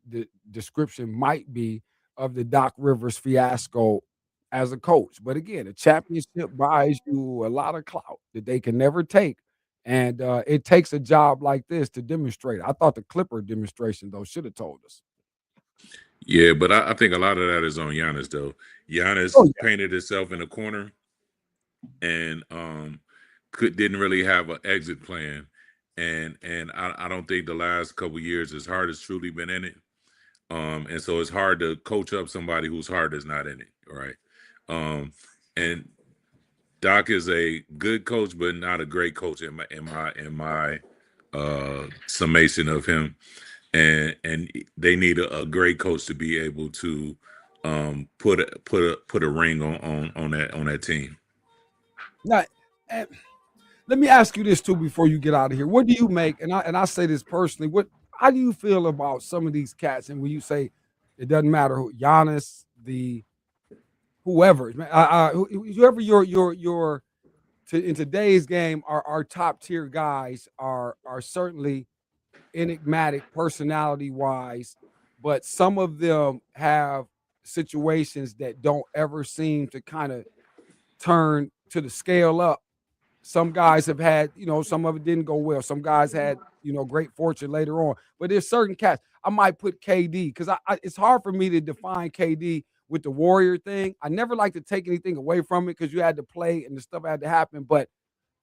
description might be of the Doc Rivers fiasco as a coach. But again, a championship buys you a lot of clout that they can never take. And it takes a job like this to demonstrate. I thought the Clipper demonstration, though, should have told us. Yeah, but I think a lot of that is on Giannis, though. Giannis painted himself in a corner and didn't really have an exit plan. And I don't think the last couple of years his heart has truly been in it. And so it's hard to coach up somebody whose heart is not in it, right? And Doc is a good coach, but not a great coach in my summation of him. And they need a great coach to be able to put a ring on that team. Now, let me ask you this too before you get out of here. What do you make? And I say this personally. How do you feel about some of these cats? And when you say it doesn't matter who, Giannis, whoever, whoever your in today's game, our top tier guys are certainly enigmatic personality wise, but some of them have situations that don't ever seem to kind of turn to the scale up. Some guys have had, some of it didn't go well. Some guys had, great fortune later on. But there's certain cats. I might put KD because it's hard for me to define KD with the Warrior thing. I never like to take anything away from it because you had to play and the stuff had to happen. But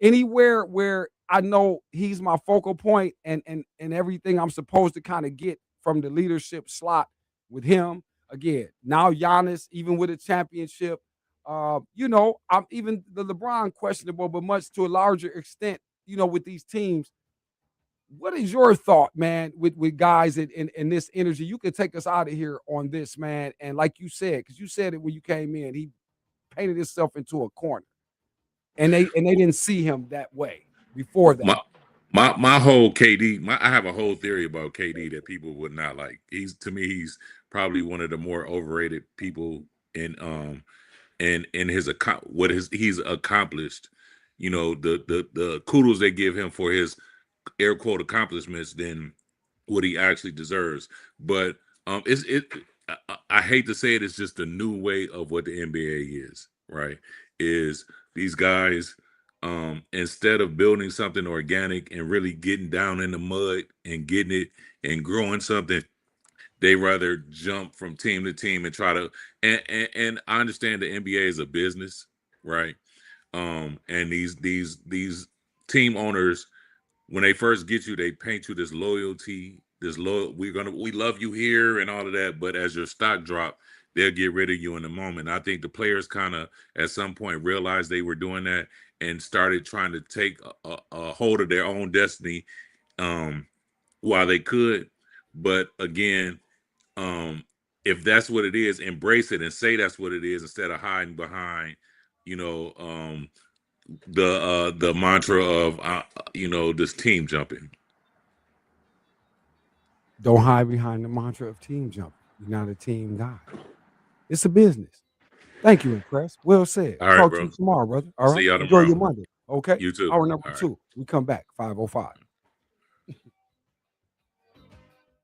anywhere where I know he's my focal point and everything I'm supposed to kind of get from the leadership slot with him. Again, now Giannis, even with a championship, you know, I'm even the LeBron questionable, but much to a larger extent, you know, with these teams. What is your thought, man, with guys in this energy? You can take us out of here on this, man. And like you said, because you said it when you came in, he painted himself into a corner. And they didn't see him that way before that. My whole KD, I have a whole theory about KD that people would not like. He's probably one of the more overrated people in his he's accomplished. You know, the kudos they give him for his air quote accomplishments than what he actually deserves. But I hate to say it, it's just a new way of what the NBA is, right? Is these guys instead of building something organic and really getting down in the mud and getting it and growing something, they rather jump from team to team and try to and I understand the NBA is a business, right? And these team owners, when they first get you, they paint you this loyalty, we love you here and all of that. But as your stock drop, they'll get rid of you in a moment. I think the players kind of at some point realized they were doing that and started trying to take a hold of their own destiny while they could. But again, if that's what it is, embrace it and say that's what it is instead of hiding behind, you know, the mantra of you know, this team jumping. Don't hide behind the mantra of team jumping. You're not a team guy. It's a business. Thank you, Impress. Well said. All right, Talk bro. to you tomorrow, brother. All right. See y'all Enjoy tomorrow. your Monday. Okay. You too. Hour number All right. 2. We come back 5:05.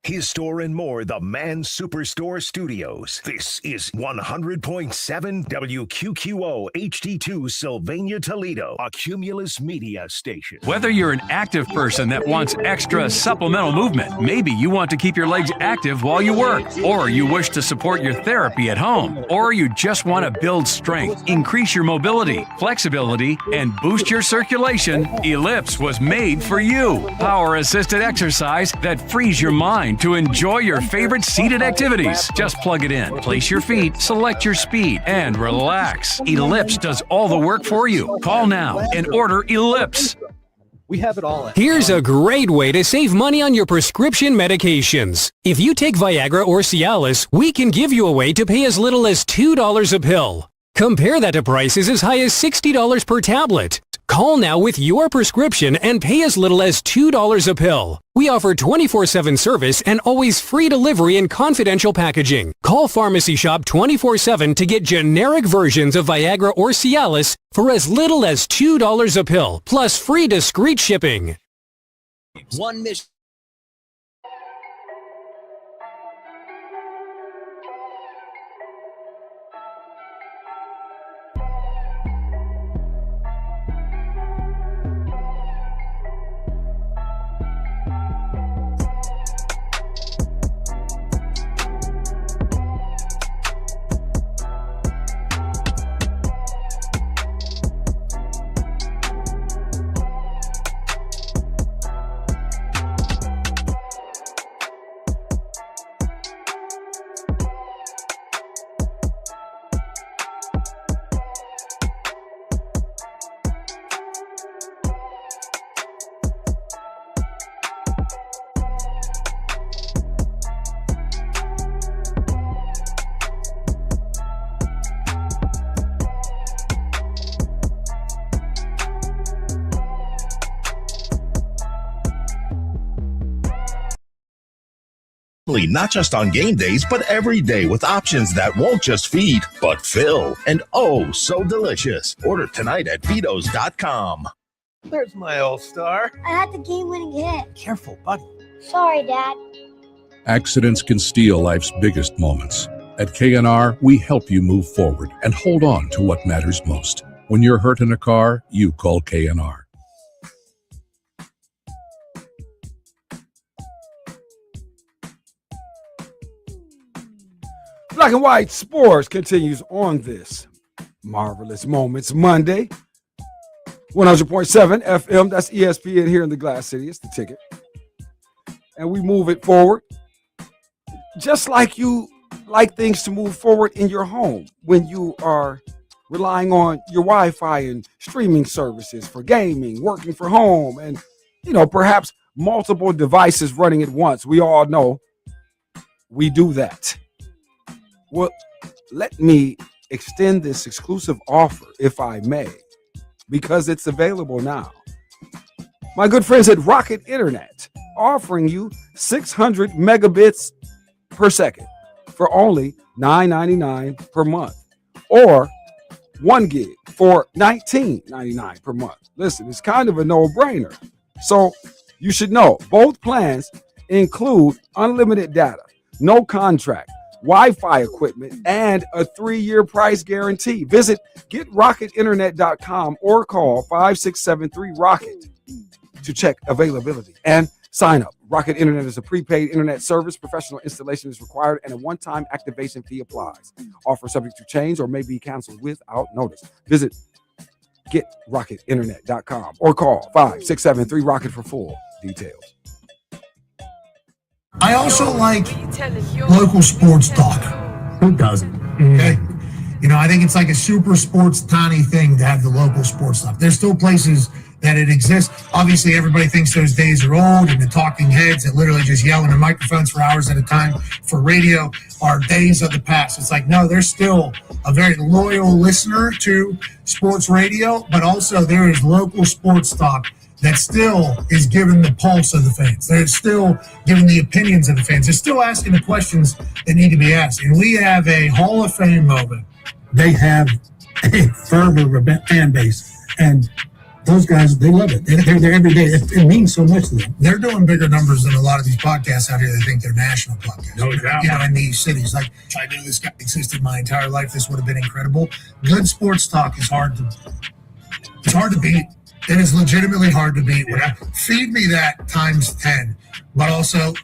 His store and more, the Man Superstore Studios. This is 100.7 WQQO HD2 Sylvania, Toledo, a Cumulus media station. Whether you're an active person that wants extra supplemental movement, maybe you want to keep your legs active while you work, or you wish to support your therapy at home, or you just want to build strength, increase your mobility, flexibility, and boost your circulation, Ellipse was made for you. Power-assisted exercise that frees your mind to enjoy your favorite seated activities. Just plug it in, place your feet, select your speed, and relax. Ellipse does all the work for you. Call now and order Ellipse. We have it all. Here's a great way to save money on your prescription medications. If you take Viagra or Cialis, we can give you a way to pay as little as $2 a pill. Compare that to prices as high as $60 per tablet. Call now with your prescription and pay as little as $2 a pill. We offer 24/7 service and always free delivery and confidential packaging. Call Pharmacy Shop 24/7 to get generic versions of Viagra or Cialis for as little as $2 a pill, plus free discreet shipping. One mission. Not just on game days, but every day with options that won't just feed, but fill. And oh, so delicious. Order tonight at Vito's.com. There's my all-star. I had the game-winning hit. Careful, buddy. Sorry, Dad. Accidents can steal life's biggest moments. At KNR, we help you move forward and hold on to what matters most. When you're hurt in a car, you call KNR. Black and White Sports continues on this Marvelous Moments Monday. 100.7 FM. That's ESPN here in the Glass City. It's the ticket. And we move it forward. Just like you like things to move forward in your home when you are relying on your Wi-Fi and streaming services for gaming, working from home, and, perhaps multiple devices running at once. We all know we do that. Well, let me extend this exclusive offer, if I may, because it's available now. My good friends at Rocket Internet offering you 600 megabits per second for only $9.99 per month, or 1 gig for $19.99 per month. Listen, it's kind of a no-brainer. So you should know both plans include unlimited data, no contract, Wi-Fi equipment, and a 3-year price guarantee. Visit GetRocketInternet.com or call 5673-ROCKET to check availability and sign up. Rocket Internet is a prepaid internet service. Professional installation is required and a one-time activation fee applies. Offer subject to change or may be canceled without notice. Visit GetRocketInternet.com or call 5673-ROCKET for full details. I also like local sports talk. Who doesn't? Okay. I think it's like a super sports tiny thing to have the local sports stuff. There's still places that it exists. Obviously, everybody thinks those days are old, and the talking heads that literally just yell into microphones for hours at a time for radio are days of the past. It's like, no, there's still a very loyal listener to sports radio, but also there is local sports talk that still is giving the pulse of the fans. They're still giving the opinions of the fans. They're still asking the questions that need to be asked. And we have a Hall of Fame moment. They have a fervor fan base. And those guys, they love it. They're there every day. It means so much to them. They're doing bigger numbers than a lot of these podcasts out here that think they're national podcasts. No doubt. In these cities. Like, if I knew this guy existed my entire life, this would have been incredible. Good sports talk is hard to beat. It is legitimately hard to beat. Yeah. Feed me that times 10, but also,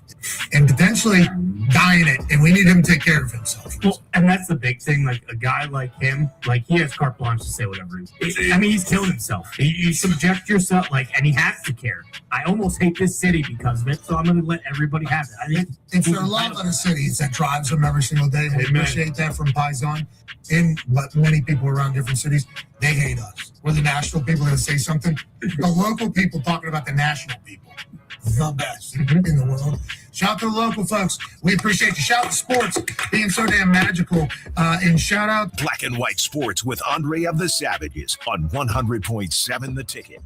and potentially dying it. And we need him to take care of himself. Well, and that's the big thing. Like a guy like him, like he has carte blanche to say whatever he's killed himself. You subject yourself, and he has to care. I almost hate this city because of it, so I'm going to let everybody have it. I think it's their love of the cities that drives them every single day. We appreciate that from Paisan. But many people around different cities, they hate us. We're the national people that say something. The local people talking about the national people. The best in the world. Shout out to the local folks. We appreciate you. Shout out to sports being so damn magical. And shout out Black and White Sports with Andre of the Savages on 100.7 The Ticket.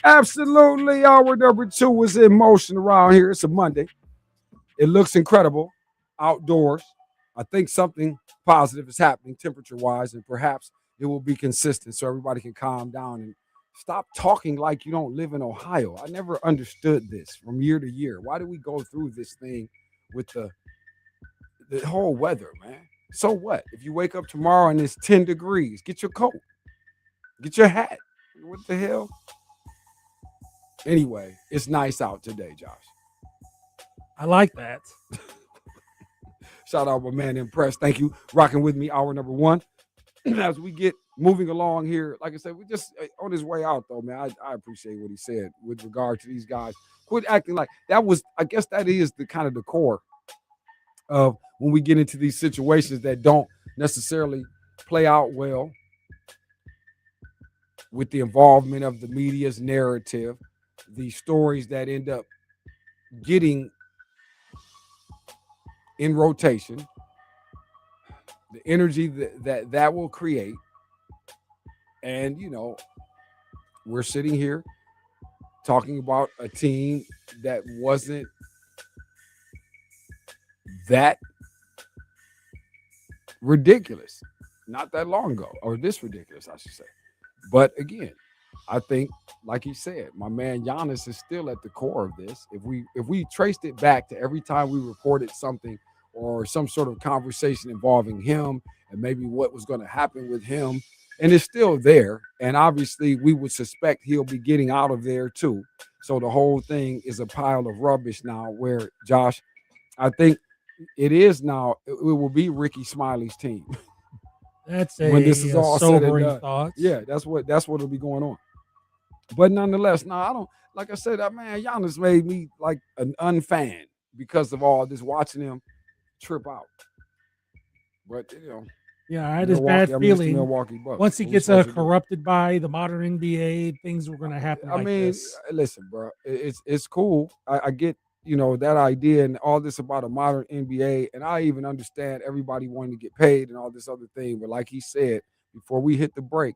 Absolutely. Hour number 2 is in motion around here. It's a Monday. It looks incredible outdoors. I think something positive is happening temperature-wise, and perhaps it will be consistent so everybody can calm down and stop talking like you don't live in Ohio. I never understood this from year to year. Why do we go through this thing with the whole weather, man? So what? If you wake up tomorrow and it's 10 degrees, get your coat. Get your hat. What the hell? Anyway, it's nice out today, Josh. I like that. Shout out my man Impressed. Thank you. Rocking with me, hour number 1. As we get moving along here, like I said, we just on his way out, though, man. I appreciate what he said with regard to these guys. Quit acting like that was, I guess that is the kind of the core of when we get into these situations that don't necessarily play out well with the involvement of the media's narrative, the stories that end up getting in rotation, the energy that will create. And, we're sitting here talking about a team that wasn't that ridiculous not that long ago, or this ridiculous, I should say. But again, I think, like he said, my man Giannis is still at the core of this. If we traced it back to every time we reported something or some sort of conversation involving him and maybe what was going to happen with him, and it's still there, and obviously we would suspect he'll be getting out of there too. So the whole thing is a pile of rubbish now, where, Josh, I think it is now, it will be Ricky Smiley's team. That's when this is all said and done. Thought. Yeah, that's what will be going on. But nonetheless, no, I don't. Like I said, man, Giannis made me like an unfan because of all this, watching him trip out. But Yeah, I had this bad Milwaukee, I mean, it's the feeling. Milwaukee Bucks. Once he What we gets supposed to do? corrupted by the modern NBA, things were going to happen I like mean, this. listen, bro, it's cool. I get that idea and all this about a modern NBA, and I even understand everybody wanting to get paid and all this other thing. But like he said before we hit the break,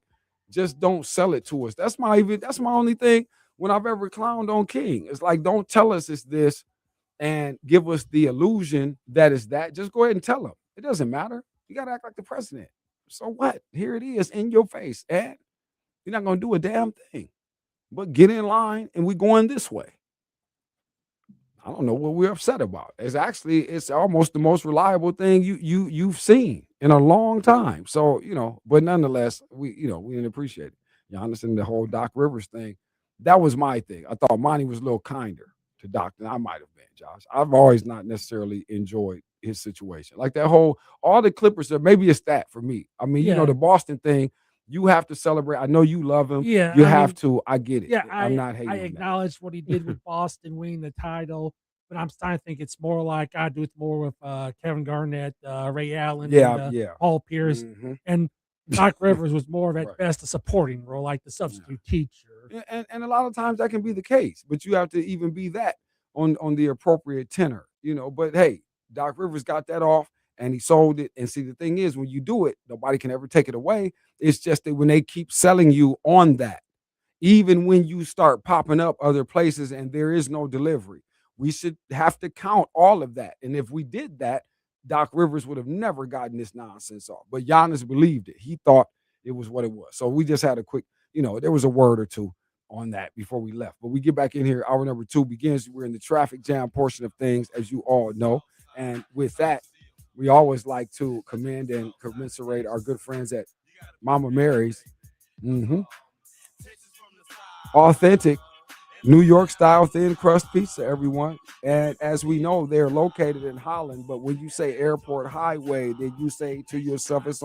just don't sell it to us. That's my only thing when I've ever clowned on King. It's like, don't tell us it's this and give us the illusion that it's that. Just go ahead and tell them. It doesn't matter. You got to act like the president. So what? Here it is in your face, and you're not going to do a damn thing but get in line, and we're going this way. I don't know what we're upset about. It's almost the most reliable thing you've seen in a long time. So, but nonetheless, we didn't appreciate it. Giannis and the whole Doc Rivers thing, that was my thing. I thought Monty was a little kinder to Doc than I might have been, Josh. I've always not necessarily enjoyed his situation. Like that all the Clippers, maybe it's that for me. I mean, the Boston thing, you have to celebrate. I know you love him. Yeah, you have to. I get it. Yeah, I'm not hating. I acknowledge what he did with Boston winning the title, but I'm starting to think it's more like I do it more with Kevin Garnett, Ray Allen, and Paul Pierce, and Doc Rivers was more of at best a supporting role, like the substitute teacher. And a lot of times that can be the case, but you have to even be that on the appropriate tenor, But hey, Doc Rivers got that off. And he sold it. And see, the thing is, when you do it, nobody can ever take it away. It's just that when they keep selling you on that, even when you start popping up other places and there is no delivery, we should have to count all of that. And if we did that, Doc Rivers would have never gotten this nonsense off. But Giannis believed it. He thought it was what it was. So we just had a quick, there was a word or two on that before we left. But we get back in here. Hour number 2 begins. We're in the traffic jam portion of things, as you all know. And with that, we always like to commend and commiserate our good friends at Mama Mary's. Authentic New York style thin crust pizza, everyone. And as we know, they're located in Holland. But when you say Airport Highway, then you say to yourself, it's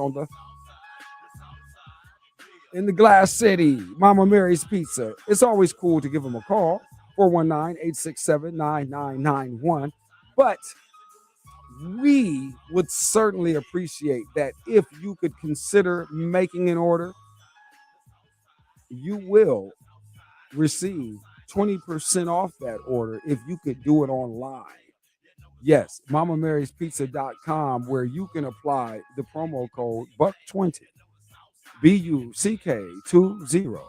in the Glass City, Mama Mary's Pizza. It's always cool to give them a call, 419-867-9991. But we would certainly appreciate that if you could consider making an order. You will receive 20% off that order if you could do it online. Yes, MamaMarysPizza.com, where you can apply the promo code BUCK20, BUCK20,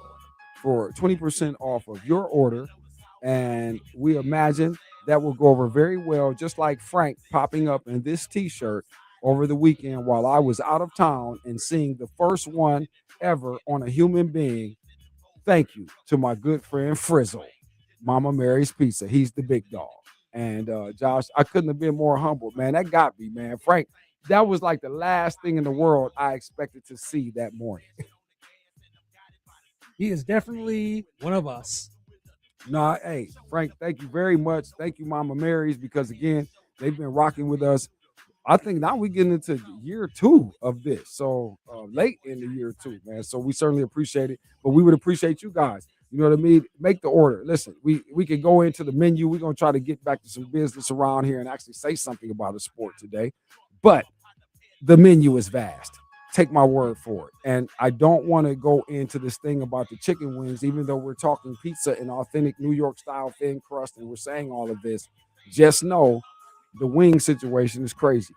for 20% off of your order. And we imagine that will go over very well, just like Frank popping up in this T-shirt over the weekend while I was out of town and seeing the first one ever on a human being. Thank you to my good friend Frizzle, Mama Mary's Pizza. He's the big dog. And Josh, I couldn't have been more humbled, man. That got me, man. Frank, that was like the last thing in the world I expected to see that morning. He is definitely one of us. No, hey, Frank, thank you very much. Thank you, Mama Mary's, because, again, they've been rocking with us. I think now we're getting into year 2 of this. So late in the year 2, man. So we certainly appreciate it. But we would appreciate you guys. You know what I mean? Make the order. Listen, we can go into the menu. We're going to try to get back to some business around here and actually say something about a sport today. But the menu is vast. Take my word for it. And I don't want to go into this thing about the chicken wings, even though we're talking pizza and authentic New York style thin crust, and we're saying all of this. Just know the wing situation is crazy.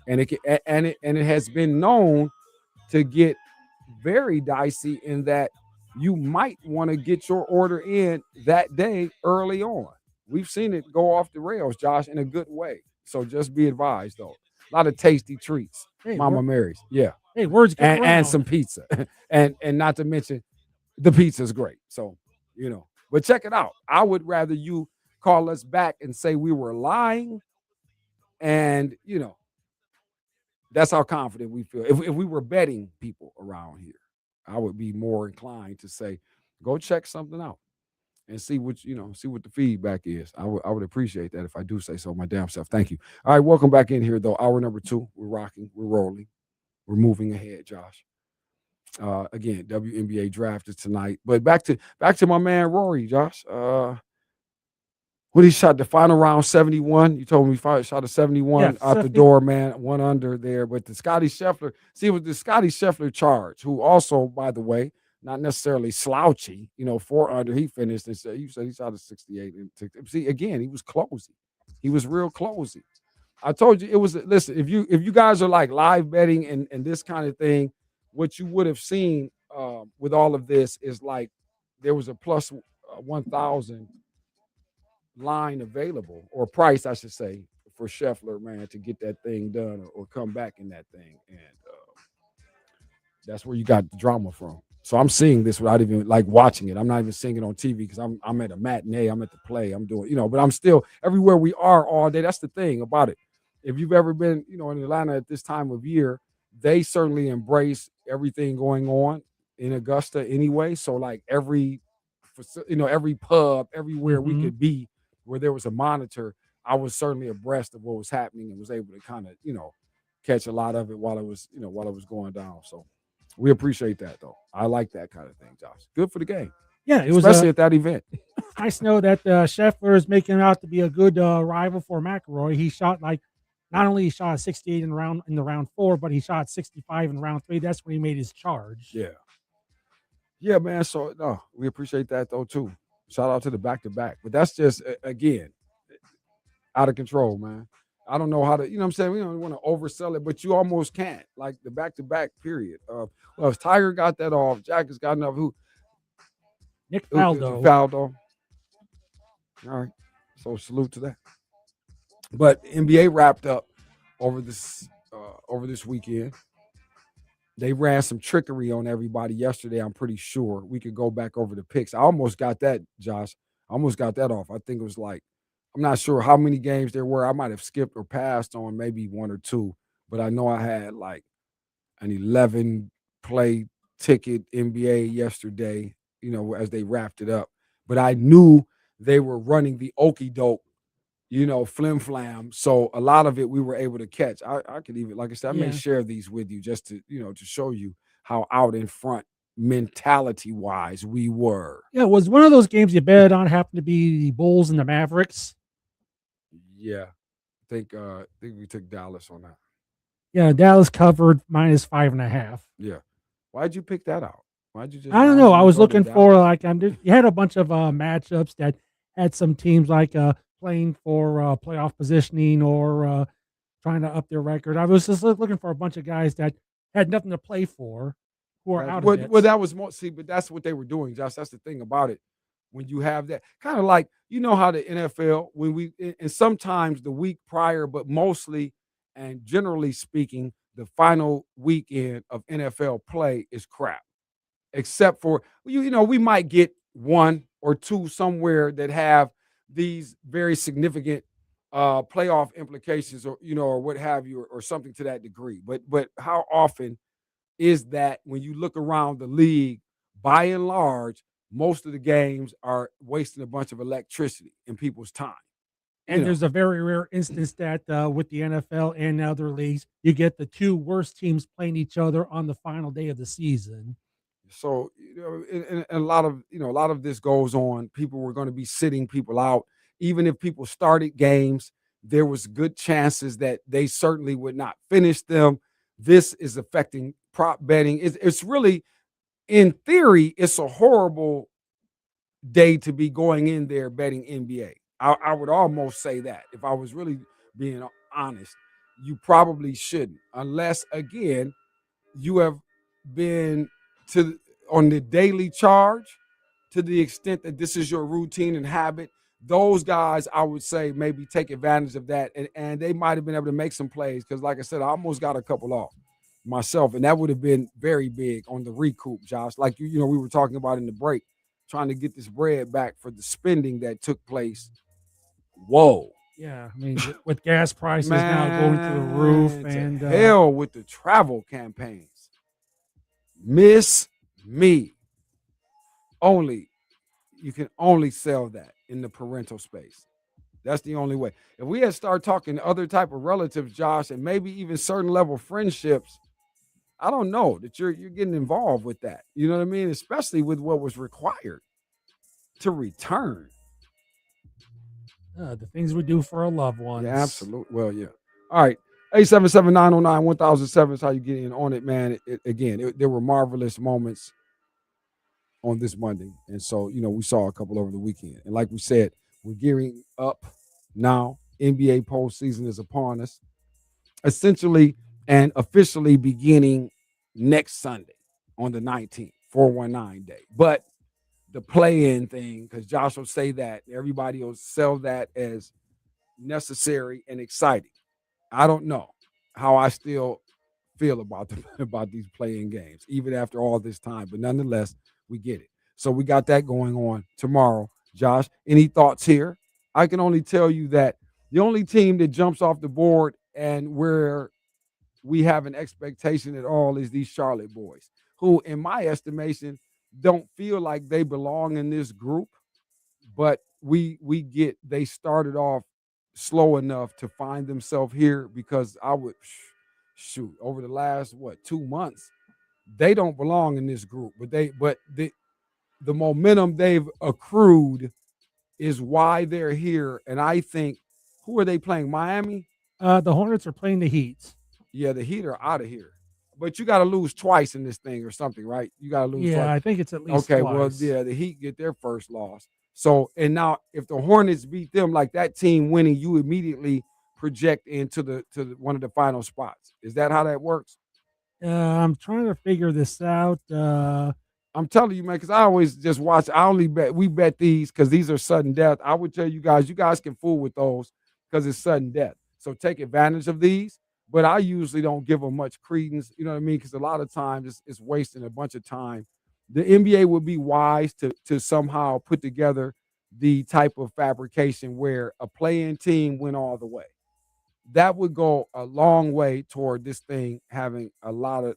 And it has been known to get very dicey in that you might want to get your order in that day early on. We've seen it go off the rails, Josh, in a good way. So just be advised, though. A lot of tasty treats. Hey, Mama Mary's. Yeah. Hey, words get around. And some pizza. and not to mention the pizza's great. So, but check it out. I would rather you call us back and say we were lying. And, that's how confident we feel. If we were betting people around here, I would be more inclined to say, go check something out and see what the feedback is. I would appreciate that if I do say so my damn self. Thank you. All right, welcome back in here, though. Hour number 2. We're rocking. We're rolling. We're moving ahead, Josh. Again, WNBA Draft is tonight. But back to my man Rory, Josh. When he shot the final round 71, you told me he shot a 71 out the door, man, one under there. But the Scotty Scheffler, see, it was the Scotty Scheffler charge, who also, by the way, not necessarily slouchy, 4 under. He finished and said, you said he shot a 68. And see, again, he was closing. He was real closing. I told you it was. Listen, if you guys are like live betting and this kind of thing, what you would have seen with all of this is like there was a plus 1,000 line available, or price, I should say, for Scheffler, man, to get that thing done or come back in that thing. And that's where you got the drama from. So I'm seeing this without even like watching it. I'm not even seeing it on TV because I'm at a matinee. I'm at the play. I'm doing, but I'm still everywhere we are all day. That's the thing about it. If you've ever been, in Atlanta at this time of year, they certainly embrace everything going on in Augusta anyway. So like every pub, everywhere we could be where there was a monitor, I was certainly abreast of what was happening and was able to kind of, catch a lot of it while it was going down. So we appreciate that, though. I like that kind of thing, Josh. Good for the game. Yeah, it was especially at that event. Nice to know that Scheffler is making out to be a good rival for McElroy. He shot not only he shot 68 in the round 4, but he shot 65 in round 3. That's when he made his charge. Yeah, man. So no, we appreciate that though too. Shout out to the back-to-back. But that's just again out of control, man. I don't know how to, what I'm saying? We don't want to oversell it, but you almost can't. Like the back-to-back period. Well, if Tiger got that off, Jack has got enough. Nick Faldo. All right. So salute to that. But NBA wrapped up over this weekend. They ran some trickery on everybody yesterday, I'm pretty sure. We could go back over the picks. I almost got that, Josh. I almost got that off. I think it was like, I'm not sure how many games there were. I might have skipped or passed on maybe 1 or 2, but I know I had like an 11-play ticket NBA yesterday, as they wrapped it up. But I knew they were running the okie doke, flim flam. So a lot of it we were able to catch. I could even, like I said, I may share these with you just to, to show you how out in front mentality wise we were. Yeah, it was one of those games you bet on happened to be the Bulls and the Mavericks. Yeah. I think we took Dallas on that. Yeah, Dallas covered -5.5. Yeah. Why'd you pick that out? Why'd you just I don't know. I was looking for you had a bunch of matchups that had some teams like playing for playoff positioning or trying to up their record. I was just looking for a bunch of guys that had nothing to play for who are out of it. Well, that was more, but that's what they were doing, Josh. That's the thing about it. When you have that kind of like, how the NFL, and sometimes the week prior, but mostly and generally speaking, the final weekend of NFL play is crap. Except for, we might get 1 or 2 somewhere that have these very significant playoff implications or what have you, or something to that degree. But how often is that when you look around the league, by and large, most of the games are wasting a bunch of electricity in people's time. And there's a very rare instance that with the NFL and other leagues, you get the 2 worst teams playing each other on the final day of the season. So, and a lot of this goes on. People were going to be sitting people out. Even if people started games, there was good chances that they certainly would not finish them. This is affecting prop betting. It's really, in theory, it's a horrible day to be going in there betting NBA. I would almost say that if I was really being honest, you probably shouldn't, unless, again, you have been on the daily charge to the extent that this is your routine and habit. Those guys, I would say, maybe take advantage of that, and they might have been able to make some plays because, like I said, I almost got a couple off myself, and that would have been very big on the recoup, Josh. Like we were talking about in the break, trying to get this bread back for the spending that took place. Whoa. Yeah, I mean, with gas prices now going through the roof, and hell with the travel campaigns. Miss me. You can only sell that in the parental space. That's the only way. If we had started talking other type of relatives, Josh, and maybe even certain level friendships, I don't know that you're getting involved with that. You know what I mean? Especially with what was required to return. The things we do for our loved ones. Yeah, absolutely. Well, yeah. All right. 877-909-1007 is how you get in on it, man. There were marvelous moments on this Monday. And so, we saw a couple over the weekend. And like we said, we're gearing up now. NBA postseason is upon us. Essentially and officially beginning next Sunday on the 19th, 419 day. But the play-in thing, because Josh will say that, everybody will sell that as necessary and exciting. I don't know how I still feel about these play-in games, even after all this time. But nonetheless, we get it. So we got that going on tomorrow. Josh, any thoughts here? I can only tell you that the only team that jumps off the board and where we have an expectation at all is these Charlotte boys, who, in my estimation, don't feel like they belong in this group. But they started off slow enough to find themselves here, because I would shoot over the last 2 months, they don't belong in this group, but the momentum they've accrued is why they're here. And I think, who are they playing? Miami? The Hornets are playing the Heat. Yeah, the Heat are out of here. But you got to lose twice in this thing or something, right? You got to lose twice. Yeah, I think it's at least okay, twice. Well, yeah, the Heat get their first loss. So, and now if the Hornets beat them, like that team winning, you immediately project into to one of the final spots. Is that how that works? I'm trying to figure this out. I'm telling you, man, because I always just watch. We bet these because these are sudden death. I would tell you guys can fool with those because it's sudden death. So take advantage of these. But I usually don't give them much credence. You know what I mean? Because a lot of times it's wasting a bunch of time. The NBA would be wise to somehow put together the type of fabrication where a play-in team went all the way. That would go a long way toward this thing having a lot of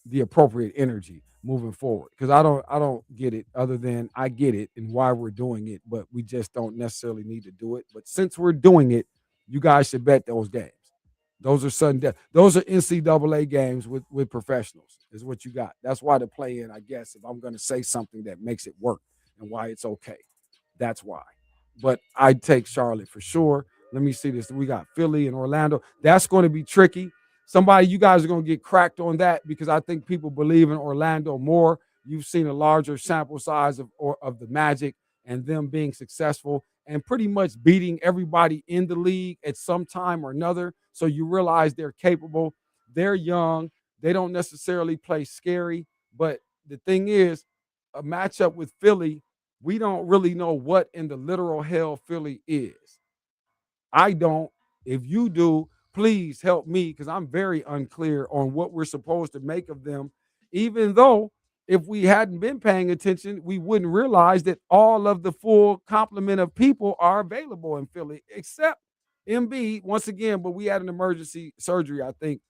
the appropriate energy moving forward. Because I don't get it, other than I get it and why we're doing it, but we just don't necessarily need to do it. But since we're doing it, you guys should bet those games. Those are sudden death. Those are NCAA games with professionals, is what you got. That's why the play-in, I guess, if I'm going to say something that makes it work and why it's okay. That's why. But I'd take Charlotte for sure. Let me see this. We got Philly and Orlando. That's going to be tricky. You guys are going to get cracked on that, because I think people believe in Orlando more. You've seen a larger sample size of the Magic and them being successful and pretty much beating everybody in the league at some time or another. So you realize they're capable. They're young. They don't necessarily play scary. But the thing is, a matchup with Philly, we don't really know what in the literal hell Philly is. I don't. If you do, please help me, because I'm very unclear on what we're supposed to make of them, even though if we hadn't been paying attention, we wouldn't realize that all of the full complement of people are available in Philly, except Embiid once again. But we had an emergency surgery, I think,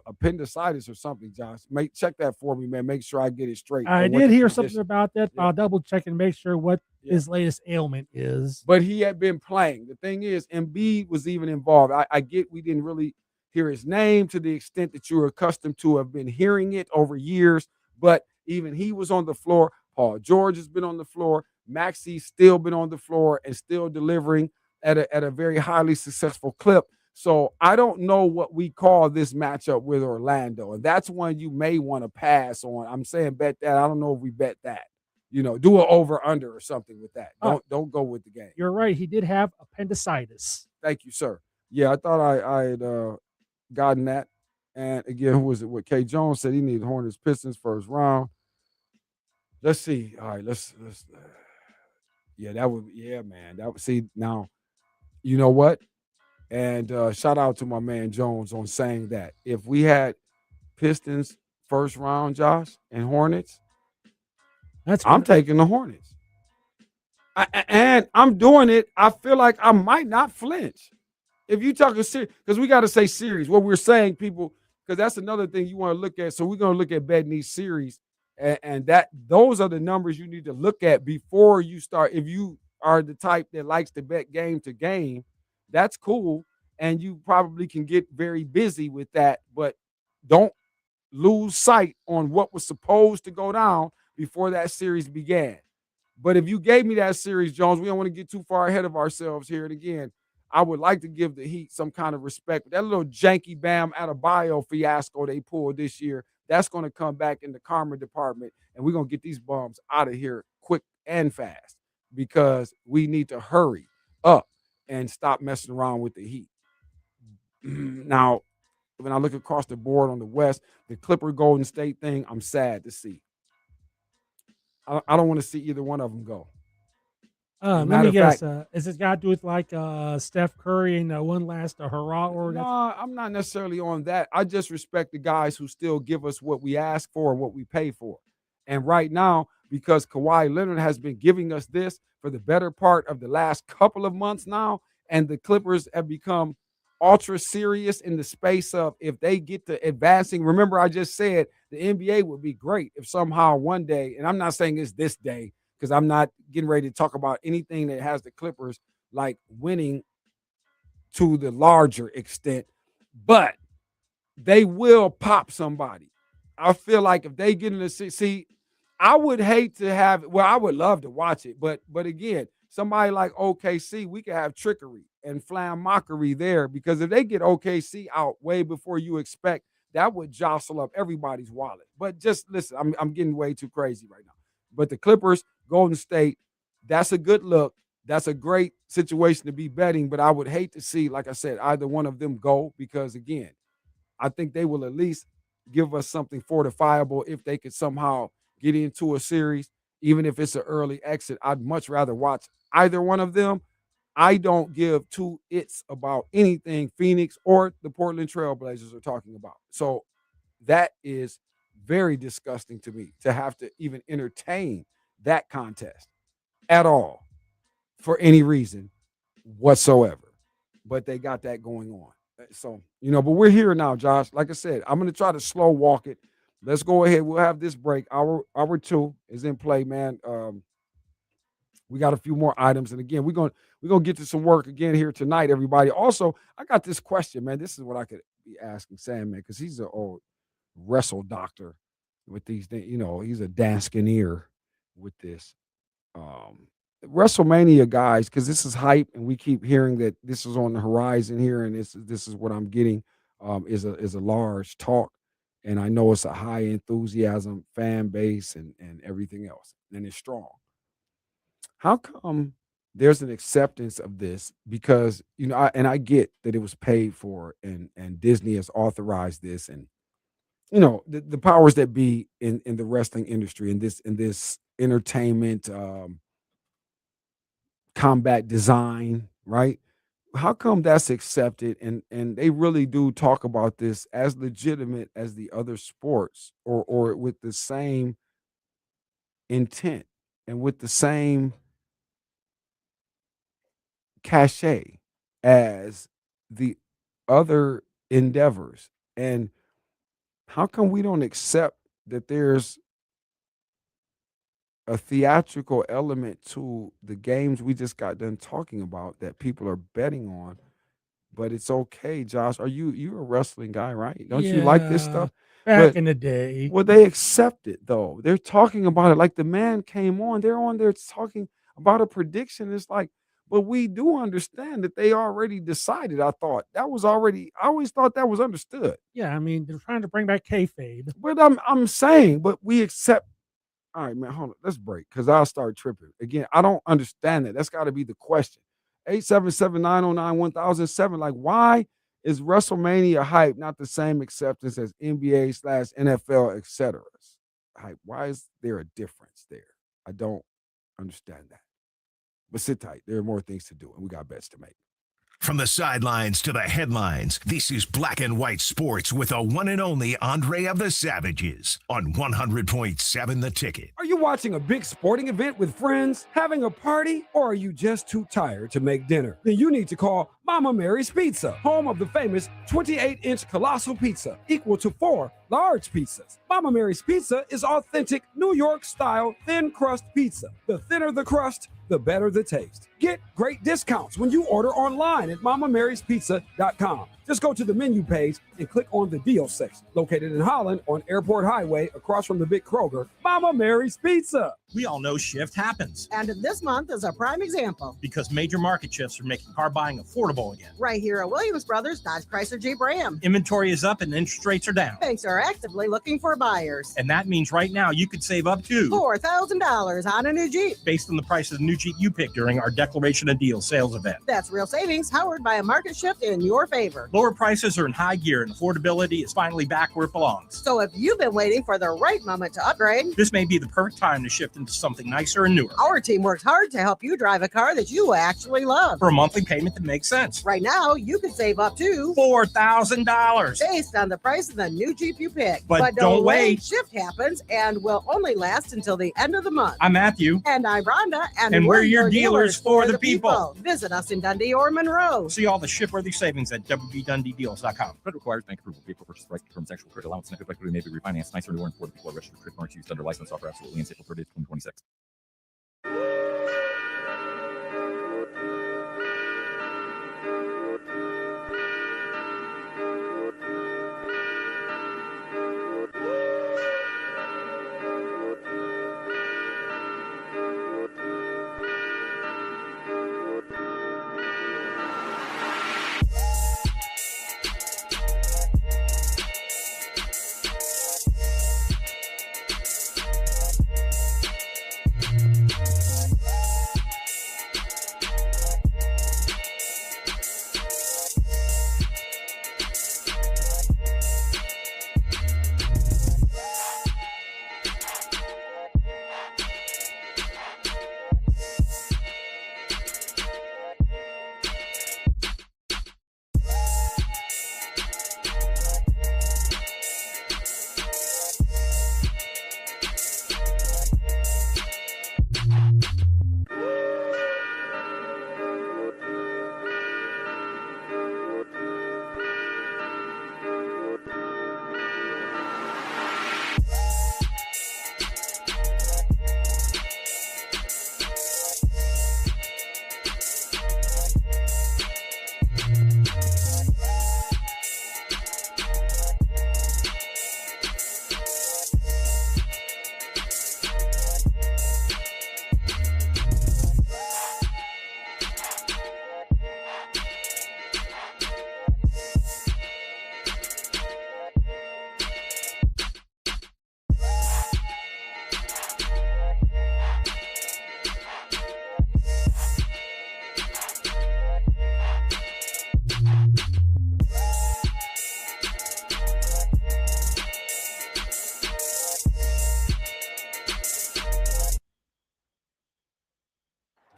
appendicitis or something. Josh, check that for me, man. Make sure I get it straight. I did hear something about that. I'll double check and make sure what his latest ailment is. But he had been playing. The thing is, Embiid was even involved. I get we didn't really hear his name to the extent that you're accustomed to have been hearing it over years. But even he was on the floor. Paul George has been on the floor. Maxi's still been on the floor and still delivering at a very highly successful clip. So I don't know what we call this matchup with Orlando. And that's one you may want to pass on. I'm saying bet that. I don't know if we bet that. Do an over-under or something with that. Don't go with the game. You're right. He did have appendicitis. Thank you, sir. Yeah, I thought I had gotten that. And again, who was it? What K. Jones said he needed Hornets Pistons first round. Let's see. All right, let's yeah, that would man. That would see now. You know what? And shout out to my man Jones on saying that if we had Pistons first round, Josh, and Hornets, I'm taking the Hornets. And I'm doing it. I feel like I might not flinch. If you talk a series, because we got to say series. What we're saying, people, because that's another thing you want to look at. So we're going to look at betting these series, and those are the numbers you need to look at before you start. If you are the type that likes to bet game to game, that's cool. and you probably can get very busy with that, but don't lose sight on what was supposed to go down before that series began. But if you gave me that series, Jones, we don't want to get too far ahead of ourselves here. And again, I would like to give the Heat some kind of respect. That little janky Bam Adebayo fiasco they pulled this year, that's going to come back in the karma department, and we're going to get these bums out of here quick and fast because we need to hurry up and stop messing around with the Heat. Now, when I look across the board on the West, the Clipper Golden State thing, I'm sad to see. I don't want to see either one of them go. Let me guess. Is it got to do with like Steph Curry and one last hurrah? Or no, I'm not necessarily on that. I just respect the guys who still give us what we ask for, what we pay for. And right now, because Kawhi Leonard has been giving us this for the better part of the last couple of months now, and the Clippers have become ultra serious in the space of if they get to advancing. Remember, I just said the NBA would be great if somehow one day, and I'm not saying it's this day, because I'm not getting ready to talk about anything that has the Clippers like winning to the larger extent, but they will pop somebody. I feel like if they get in the see, I would hate to have, well, I would love to watch it, but again, somebody like OKC, we could have trickery and flammery there, because if they get OKC out way before you expect, that would jostle up everybody's wallet. But just listen, I'm getting way too crazy right now. But the Clippers, Golden State, that's a good look. That's a great situation to be betting, but I would hate to see, like I said, either one of them go, because again, I think they will at least give us something fortifiable if they could somehow get into a series, even if it's an early exit. I'd much rather watch either one of them. I don't give two its about anything Phoenix or the Portland Trailblazers are talking about. So that is very disgusting to me to have to even entertain that contest at all for any reason whatsoever. But they got that going on. So, but we're here now, Josh. Like I said, I'm going to try to slow walk it. Let's go ahead. We'll have this break. Hour 2 is in play, man. We got a few more items. And again, we're going to get to some work again here tonight, everybody. Also, I got this question, man. This is what I could be asking Sam, man, because he's an old wrestle doctor with these things. He's a Danskeneer with this. WrestleMania, guys, because this is hype, and we keep hearing that this is on the horizon here, and this is what I'm getting, is a large talk. And I know it's a high enthusiasm fan base and everything else, and it's strong. How come there's an acceptance of this? Because, I get that it was paid for and Disney has authorized this, and, the powers that be in the wrestling industry, in this entertainment, combat design, right? How come that's accepted and they really do talk about this as legitimate as the other sports, or with the same intent and with the same cachet as the other endeavors? And how come we don't accept that there's a theatrical element to the games we just got done talking about that people are betting on? But it's okay, Josh. You're a wrestling guy, right? Don't you like this stuff? Back in the day. Well, they accept it, though. They're talking about it like the man came on. They're on there talking about a prediction. It's like, but we do understand that they already decided. I always thought that was understood. Yeah, I mean, they're trying to bring back kayfabe. But I'm saying, but we accept. All right, man, hold on. Let's break, because I'll start tripping. Again, I don't understand that. That's got to be the question. 877-909-1007. Like, why is WrestleMania hype not the same acceptance as NBA/NFL, etc. hype? Why is there a difference there? I don't understand that. But sit tight. There are more things to do, and we got bets to make. From the sidelines to the headlines, this is Black and White Sports with the one and only Andre of the Savages on 100.7 The Ticket. Are you watching a big sporting event with friends, having a party, or are you just too tired to make dinner? Then you need to call Mama Mary's Pizza, home of the famous 28-inch colossal pizza, equal to 4 large pizzas. Mama Mary's Pizza is authentic New York-style thin crust pizza. The thinner the crust, the better the taste. Get great discounts when you order online at MamaMarysPizza.com. Just go to the menu page and click on the deal section. Located in Holland on Airport Highway across from the big Kroger, Mama Mary's Pizza. We all know shift happens And this month is a prime example. because major market shifts are making car buying affordable again. Right here at Williams Brothers Dodge Chrysler Jeep Ram. Inventory is up and interest rates are down. Banks are actively looking for buyers. And that means right now you could save up to $4,000 on a new Jeep. based on the price of the new Jeep you picked during our Declaration of Deals sales event. That's real savings powered by a market shift in your favor. Lower prices are in high gear and affordability is finally back where it belongs. So if you've been waiting for the right moment to upgrade, This may be the perfect time to shift into something nicer and newer our team works hard to help you drive a car that you actually love. for a monthly payment that makes sense. Right now, you can save up to $4,000. based on the price of the new Jeep you pick. But don't wait. Shift happens and will only last until the end of the month. I'm Matthew. And I'm Rhonda. And we're your dealers for the people. Visit us in Dundee or Monroe. See all the ship-worthy savings at WBDundeeDeals.com. Credit requires bank approval. Vehicle purchase price determines actual credit allowance and equity may be refinanced. Nicer, newer, and for the people are registered trademarks used under license offer absolutely and April 30th, 2026.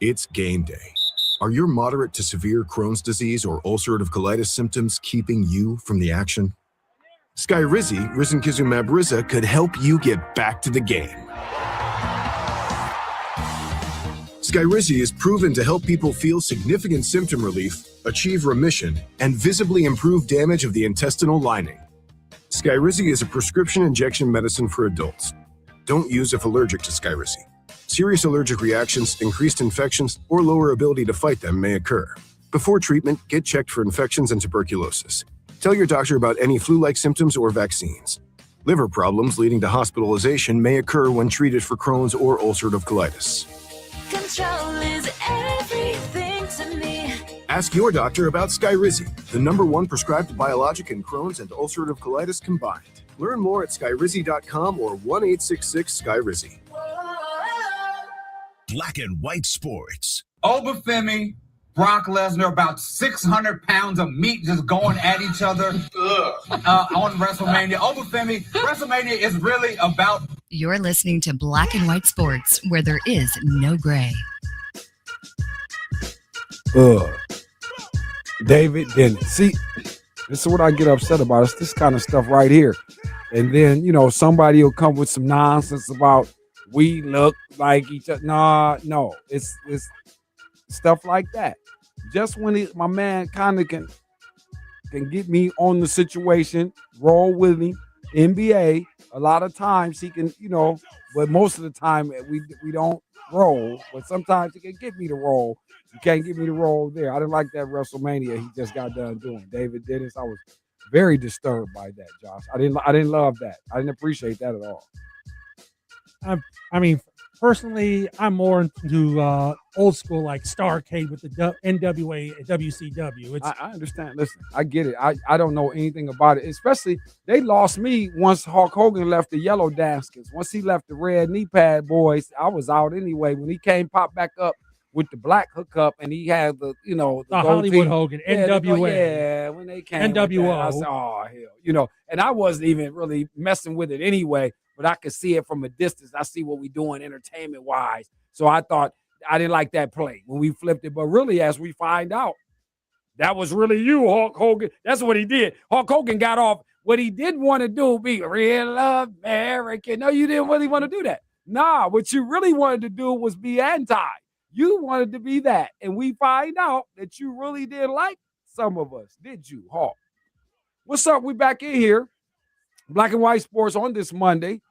It's game day. Are your moderate to severe Crohn's disease or ulcerative colitis symptoms keeping you from the action? Skyrizi, risankizumab Riza, could help you get back to the game. Skyrizi is proven to help people feel significant symptom relief, achieve remission, and visibly improve damage of the intestinal lining. Skyrizi is a prescription injection medicine for adults. Don't use if allergic to Skyrizi. Serious allergic reactions, increased infections, or lower ability to fight them may occur. Before treatment, get checked for infections and tuberculosis. Tell your doctor about any flu-like symptoms or vaccines. Liver problems leading to hospitalization may occur when treated for Crohn's or ulcerative colitis. Control is everything to me. Ask your doctor about Skyrizi, the #1 prescribed biologic in Crohn's and ulcerative colitis combined. Learn more at skyrizi.com or 1-866-SKYRIZI. Black and White Sports. Obafemi, Brock Lesnar, about 600 pounds of meat just going at each other on WrestleMania. Obafemi, WrestleMania is really about... You're listening to Black and White Sports, where there is no gray. David Dennis. See, this is what I get upset about. It's this kind of stuff right here. And then, you know, somebody will come with some nonsense about we look like each other. No, it's stuff like that. Just when my man kind of can get me on the situation, roll with me, NBA, a lot of times he can, but most of the time we don't roll. But sometimes he can get me to roll. You can't get me to roll there. I didn't like that WrestleMania he just got done doing. David Dennis, I was very disturbed by that, Josh. I didn't love that. I didn't appreciate that at all. I mean, personally, I'm more into old school like Starrcade with the NWA and WCW. I understand. Listen, I get it. I don't know anything about it. Especially they lost me once Hulk Hogan left the yellow Daskins. Once he left the red knee pad boys, I was out anyway. When he popped back up with the black hookup, and he had the Hollywood Hogan, NWA. Yeah, when they came NWO. I said, oh hell, and I wasn't even really messing with it anyway. But I could see it from a distance. I see what we're doing entertainment wise. So I thought I didn't like that play when we flipped it. But really, as we find out, that was really you, Hulk Hogan. That's what he did. Hulk Hogan got off. What he didn't want to do, be real American. No, you didn't really want to do that. Nah, what you really wanted to do was be anti. You wanted to be that. And we find out that you really didn't like some of us. Did you, Hulk? What's up? We back in here. Black and White Sports on this Monday.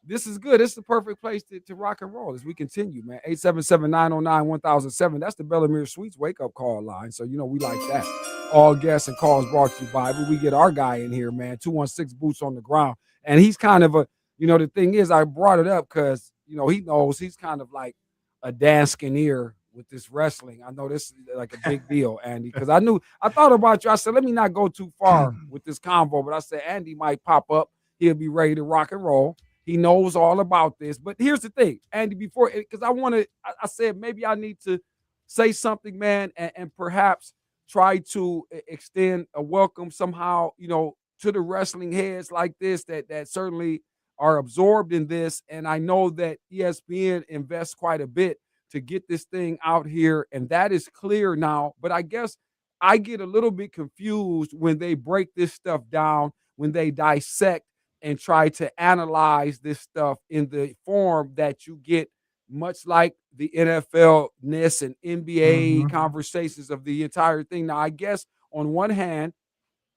This is good. This is the perfect place to rock and roll as we continue, man. 877-909-1007. That's the Bellamere Suites wake-up call line. So, we like that. All guests and calls brought to you by, but we get our guy in here, man, 216 boots on the ground. And he's kind of the thing is, I brought it up because, he knows he's kind of like a Daskineer with this wrestling. I know this is like a big deal, Andy, because I thought about you. I said, let me not go too far with this convo, but I said, Andy might pop up. He'll be ready to rock and roll. He knows all about this. But here's the thing, Andy, because I said maybe I need to say something, man, and perhaps try to extend a welcome somehow, to the wrestling heads like this that certainly are absorbed in this. And I know that ESPN invests quite a bit to get this thing out here, and that is clear now. But I guess I get a little bit confused when they break this stuff down, when they dissect and try to analyze this stuff in the form that you get, much like the NFL-ness and NBA conversations of the entire thing. Now, I guess on one hand,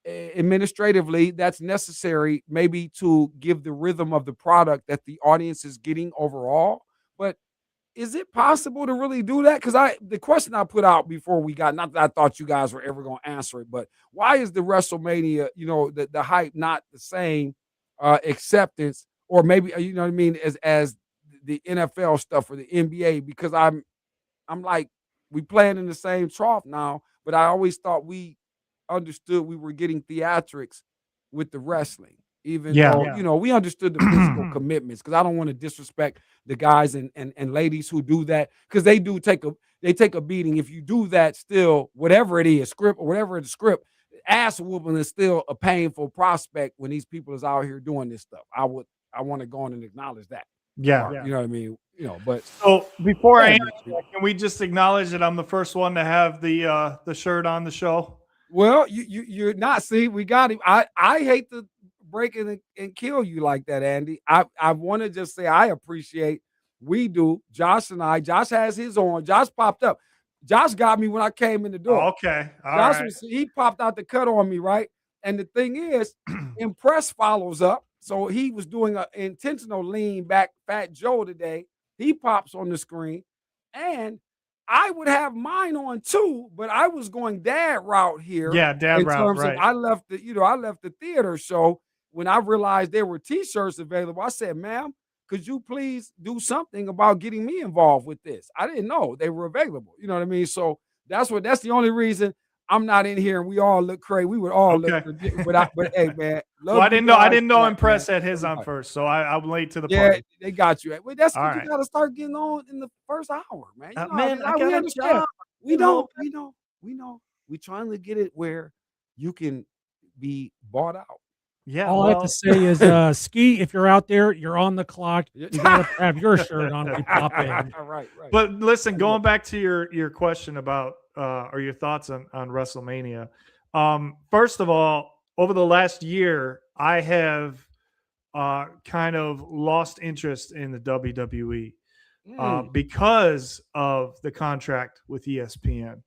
administratively, that's necessary maybe to give the rhythm of the product that the audience is getting overall. But is it possible to really do that? Because the question I put out before we got, not that I thought you guys were ever going to answer it, but why is the WrestleMania, the hype not the same acceptance, or maybe as the NFL stuff or the NBA? Because I'm like, we playing in the same trough now, but I always thought we understood we were getting theatrics with the wrestling, even though we understood the physical commitments. Because I don't want to disrespect the guys and ladies who do that, because they take a beating if you do that. Still, whatever it is, script or whatever the script, ass whooping is still a painful prospect when these people is out here doing this stuff. I want to go on and acknowledge that. Yeah. You know what I mean? But so before I answer, can we just acknowledge that I'm the first one to have the shirt on the show? Well, you're not. See, we got him. I hate to break it and kill you like that, Andy. I want to just say I appreciate. We do. Josh and I. Josh has his on. Josh popped up. Josh got me when I came in the door. Oh, okay. Josh he popped out the cut on me, right? And the thing is, Impress follows up. So he was doing an intentional lean back Fat Joe today. He pops on the screen. And I would have mine on too, but I was going dad route here. Yeah, dad route, right. I left the theater show when I realized there were t-shirts available. I said, ma'am, could you please do something about getting me involved with this? I didn't know they were available. You know what I mean? So that's the only reason I'm not in here and we all look crazy. We would all look ridiculous. But hey, man. Well, I didn't know Impress had his on first, so I'm late to the party. They got you. Well, that's what you got to start getting on in the first hour, man. Man, I got a job. We know. We're trying to get it where you can be bought out. Yeah. All I have to say is, Ski, if you're out there, you're on the clock. You got to have your shirt on when you pop in. Right. But listen, going back to your question about or your thoughts on WrestleMania. First of all, over the last year, I have kind of lost interest in the WWE because of the contract with ESPN.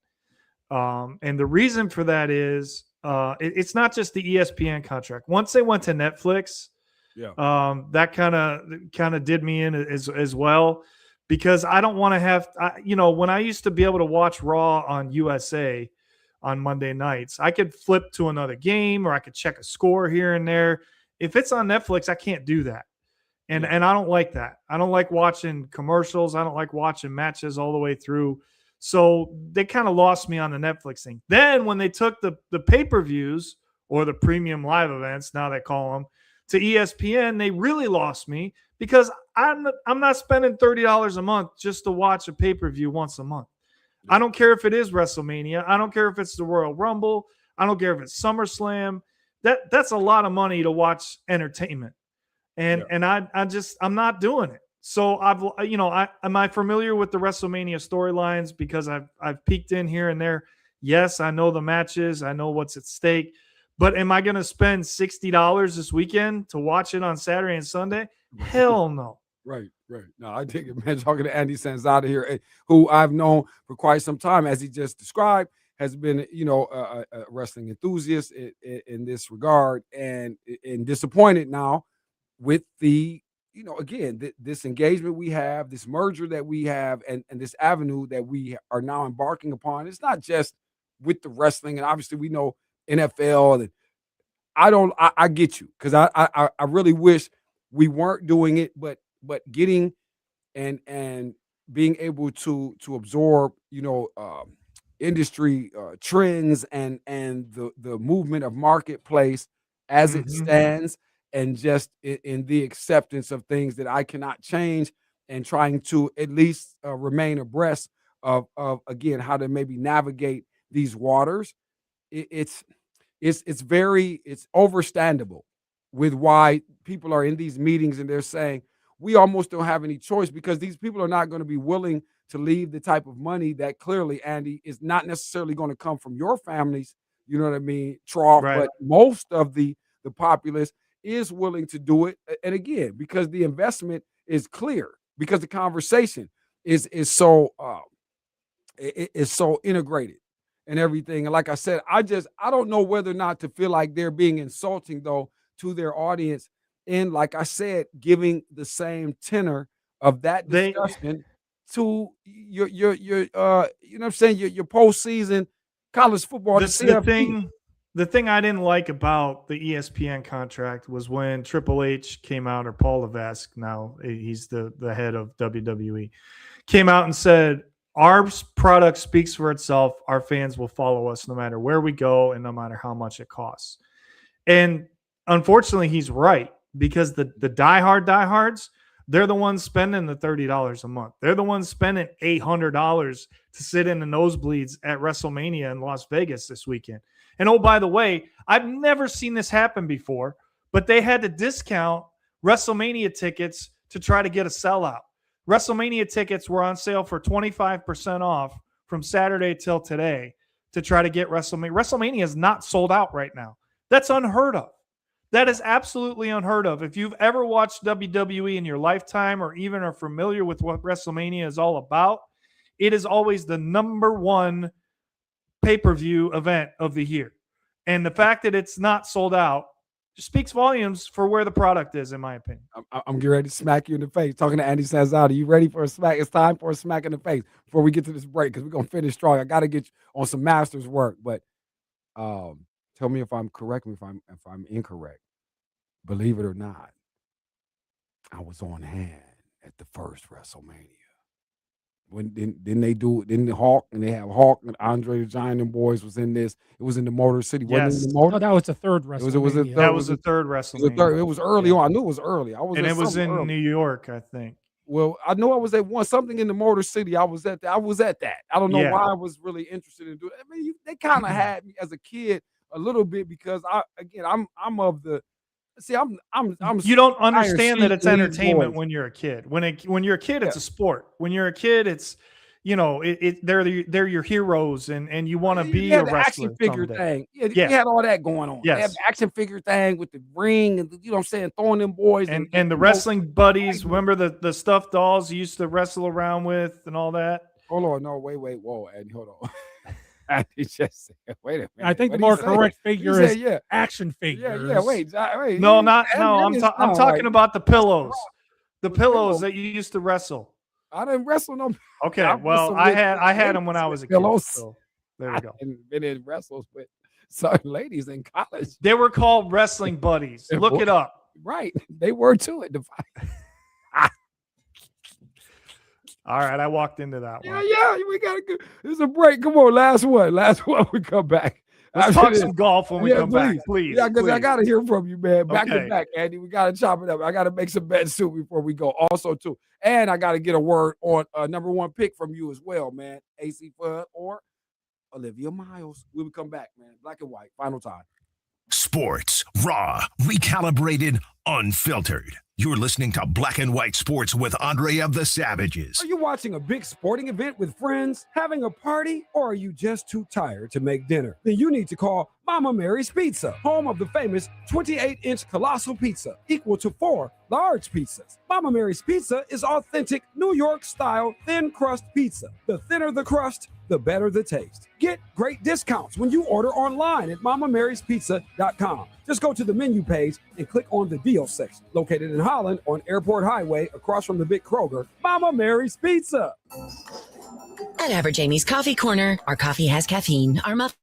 And the reason for that is It's not just the ESPN contract. Once they went to Netflix, that kind of did me in as well, because I don't want to have, when I used to be able to watch Raw on USA on Monday nights, I could flip to another game or I could check a score here and there. If it's on Netflix, I can't do that. And I don't like that. I don't like watching commercials. I don't like watching matches all the way through. So they kind of lost me on the Netflix thing. Then when they took the pay-per-views or the premium live events, now they call them, to ESPN, they really lost me, because I'm not spending $30 a month just to watch a pay-per-view once a month. I don't care if it is WrestleMania. I don't care if it's the Royal Rumble. I don't care if it's SummerSlam. That's a lot of money to watch entertainment. And I'm not doing it. So am I familiar with the WrestleMania storylines because I've peeked in here and there? Yes, I know the matches. I know what's at stake. But am I going to spend $60 this weekend to watch it on Saturday and Sunday? Hell no. Right. No, I dig it, man. Talking to Andy Sanzada here, who I've known for quite some time, as he just described, has been, a wrestling enthusiast in this regard, and disappointed now with the, again, this engagement we have, this merger that we have, and this avenue that we are now embarking upon. It's not just with the wrestling, and obviously we know NFL, and I get you, because I really wish we weren't doing it, but getting and being able to absorb, industry trends and the movement of marketplace as it stands, and just in the acceptance of things that I cannot change, and trying to at least remain abreast of again, how to maybe navigate these waters. It's overstandable with why people are in these meetings and they're saying we almost don't have any choice, because these people are not going to be willing to leave the type of money that clearly, Andy, is not necessarily going to come from your families, you know what I mean, trough, Right. but most of the populace is willing to do it. And again, because the investment is clear, because the conversation is so integrated and everything. And like I said, I don't know whether or not to feel like they're being insulting though to their audience, and like I said, giving the same tenor of that discussion to your you know what I'm saying, your postseason college football. The thing I didn't like about the ESPN contract was when Triple H came out, or Paul Levesque, now he's the head of WWE, came out and said, our product speaks for itself. Our fans will follow us no matter where we go and no matter how much it costs. And unfortunately, he's right, because the diehards, they're the ones spending the $30 a month. They're the ones spending $800 to sit in the nosebleeds at WrestleMania in Las Vegas this weekend. And oh, by the way, I've never seen this happen before, but they had to discount WrestleMania tickets to try to get a sellout. WrestleMania tickets were on sale for 25% off from Saturday till today to try to get WrestleMania. WrestleMania is not sold out right now. That's unheard of. That is absolutely unheard of. If you've ever watched WWE in your lifetime, or even are familiar with what WrestleMania is all about, it is always the #1 pay-per-view event of the year. And the fact that it's not sold out just speaks volumes for where the product is, in my opinion. I'm getting ready to smack you in the face. Talking to Andy Sanzada. You ready for a smack? It's time for a smack in the face before we get to this break, because we're going to finish strong. I got to get you on some master's work, but tell me if I'm correct, if I'm incorrect. Believe it or not, I was on hand at the first WrestleMania. When didn't they do it? Didn't the Hawk, and they have Hawk and Andre the Giant and boys was in this? It was in the Motor City. Yes. Wasn't it in the Motor? No, that was the third WrestleMania. That was the third WrestleMania. It was early on. I knew it was early. It was in New York, I think. Well, I know I was at something in the Motor City. I was at that. I don't know why I was really interested in doing it. I mean, they kind of had me as a kid a little bit, because I'm of the. See, I'm. You don't understand that it's entertainment when you're a kid. When you're a kid, it's a sport. When you're a kid, it's, they're your heroes, and you want to be a wrestler. Action figure thing. Yeah, yeah, you had all that going on. Yes. They had the action figure thing with the ring, and you know what I'm saying, throwing them boys and the wrestling buddies. Remember the stuffed dolls you used to wrestle around with and all that. Hold on, no, wait, whoa, Eddie, hold on. He just said, wait a minute. I think the What'd more he say? correct He figure said, is yeah. action figures. Yeah, wait. No, I'm I'm talking about the pillows. The pillows that you used to wrestle. I didn't wrestle no. Okay, I well, wrestled I had with them when I was a kid. pillows. So there we go. I've been in wrestles with certain ladies in college. They were called wrestling buddies. Look it up. Right. They were too at the All right, I walked into that one. Yeah, we gotta go. There's a break. Come on, last one. We come back. Let's talk some golf when we come back, please. Yeah, because I gotta hear from you, man. Back Okay. to back, Andy. We gotta chop it up. I gotta make some bets too before we go. Also, too, and I gotta get a word on number one pick from you as well, man. AC Fudd or Olivia Miles. We will come back, man. Black and white. Final time. Sports, raw, recalibrated, unfiltered. You're listening to Black and White Sports with Andre of the Savages. Are you watching a big sporting event with friends, having a party, or are you just too tired to make dinner? Then you need to call Mama Mary's Pizza, home of the famous 28-inch colossal pizza, equal to 4 large pizzas. Mama Mary's Pizza is authentic New York-style thin crust pizza. The thinner the crust, the better the taste. Get great discounts when you order online at MamaMarysPizza.com. Just go to the menu page and click on the deal section. Located in Holland on Airport Highway across from the big Kroger, Mama Mary's Pizza. At Average Amy's Coffee Corner, our coffee has caffeine. Our muffin.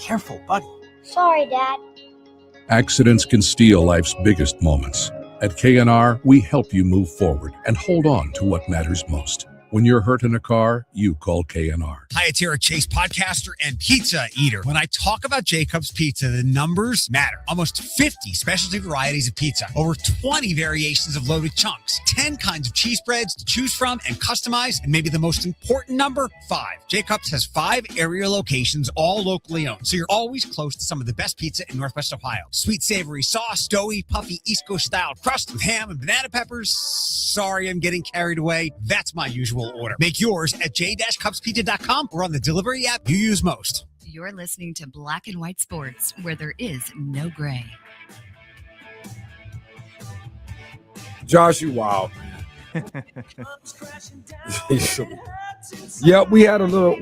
Careful, buddy. Sorry, Dad. Accidents can steal life's biggest moments. At KNR, we help you move forward and hold on to what matters most. When you're hurt in a car, you call KNR. Hi, it's Eric Chase, podcaster and pizza eater. When I talk about Jacob's Pizza, the numbers matter. Almost 50 specialty varieties of pizza, over 20 variations of loaded chunks, 10 kinds of cheese breads to choose from and customize, and maybe the most important number, 5. Jacob's has 5 area locations, all locally owned, so you're always close to some of the best pizza in Northwest Ohio. Sweet savory sauce, doughy, puffy East Coast style crust with ham and banana peppers. Sorry, I'm getting carried away. That's my usual order. Make yours at j-cupspizza.com or on the delivery app you use most. You're listening to Black and White Sports, where there is no gray. Josh, you wild. Yeah, we had a little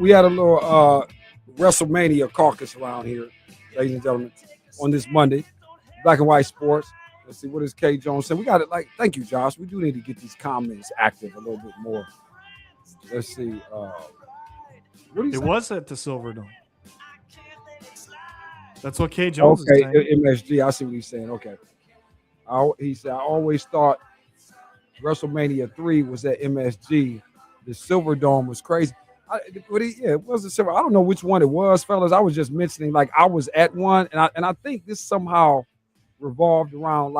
WrestleMania caucus around here, ladies and gentlemen, on this Monday. Black and White Sports. Let's see, what is K. Jones saying? We got it. Thank you, Josh. We do need to get these comments active a little bit more. Let's see. It was at the Silverdome. That's what K. Jones is saying. MSG. I see what he's saying. Okay. He said, I always thought WrestleMania 3 was at MSG. The Silverdome was crazy. It was the Silver. I don't know which one it was, fellas. I was just mentioning, I was at one, and I think this somehow revolved around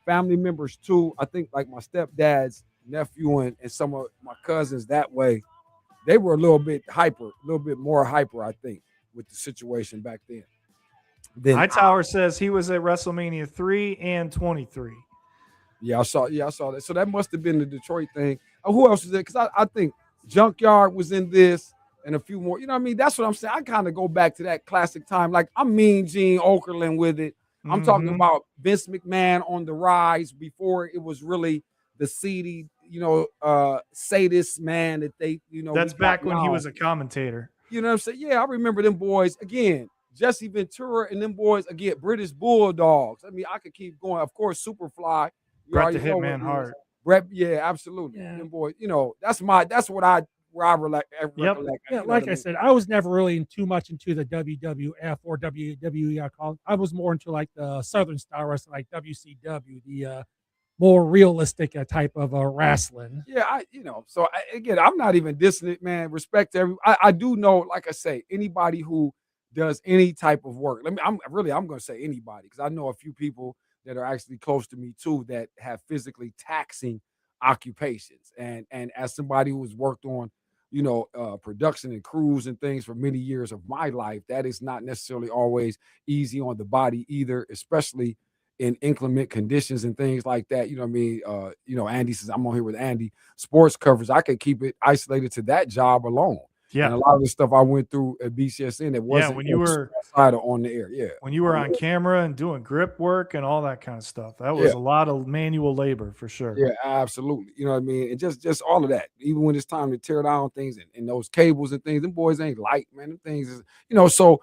family members too. I think my stepdad's nephew and some of my cousins that way, they were a little bit more hyper, I think, with the situation back then. Hightower says he was at WrestleMania 3 and 23. Yeah, I saw that. So that must have been the Detroit thing. Who else was there? Because I think Junkyard was in this and a few more. You know what I mean? That's what I'm saying. I kind of go back to that classic time. I'm Mean Gene Okerlund with it. I'm talking about Vince McMahon on the rise before it was really the seedy, sadist man that they, That's back when he was a commentator. You know what I'm saying? Yeah, I remember them boys. Again, Jesse Ventura and them boys, again, British Bulldogs. I mean, I could keep going. Of course, Superfly. Bret the Hitman Hart. Brett, yeah, absolutely. Yeah. Them boys, that's what I recollect. Yeah, I said, I was never really too much into the WWF or WWE. I was more into the Southern style wrestling, like WCW, the more realistic type of wrestling. Yeah, again, I'm not even dissing it, man. Respect to everyone. I do know, like I say, anybody who does any type of work. I'm going to say anybody, because I know a few people that are actually close to me too that have physically taxing occupations. And as somebody who has worked on, production and crews and things for many years of my life, that is not necessarily always easy on the body either, especially in inclement conditions and things like that. You know what I mean? Andy says, I'm on here with Andy. Sports coverage, I could keep it isolated to that job alone. Yeah. And a lot of the stuff I went through at BCSN, it wasn't when you were on the air. Yeah. When you were on camera and doing grip work and all that kind of stuff, that was a lot of manual labor for sure. Yeah, absolutely. You know what I mean? And just all of that. Even when it's time to tear down things and those cables and things, them boys ain't light, man. Them things is, so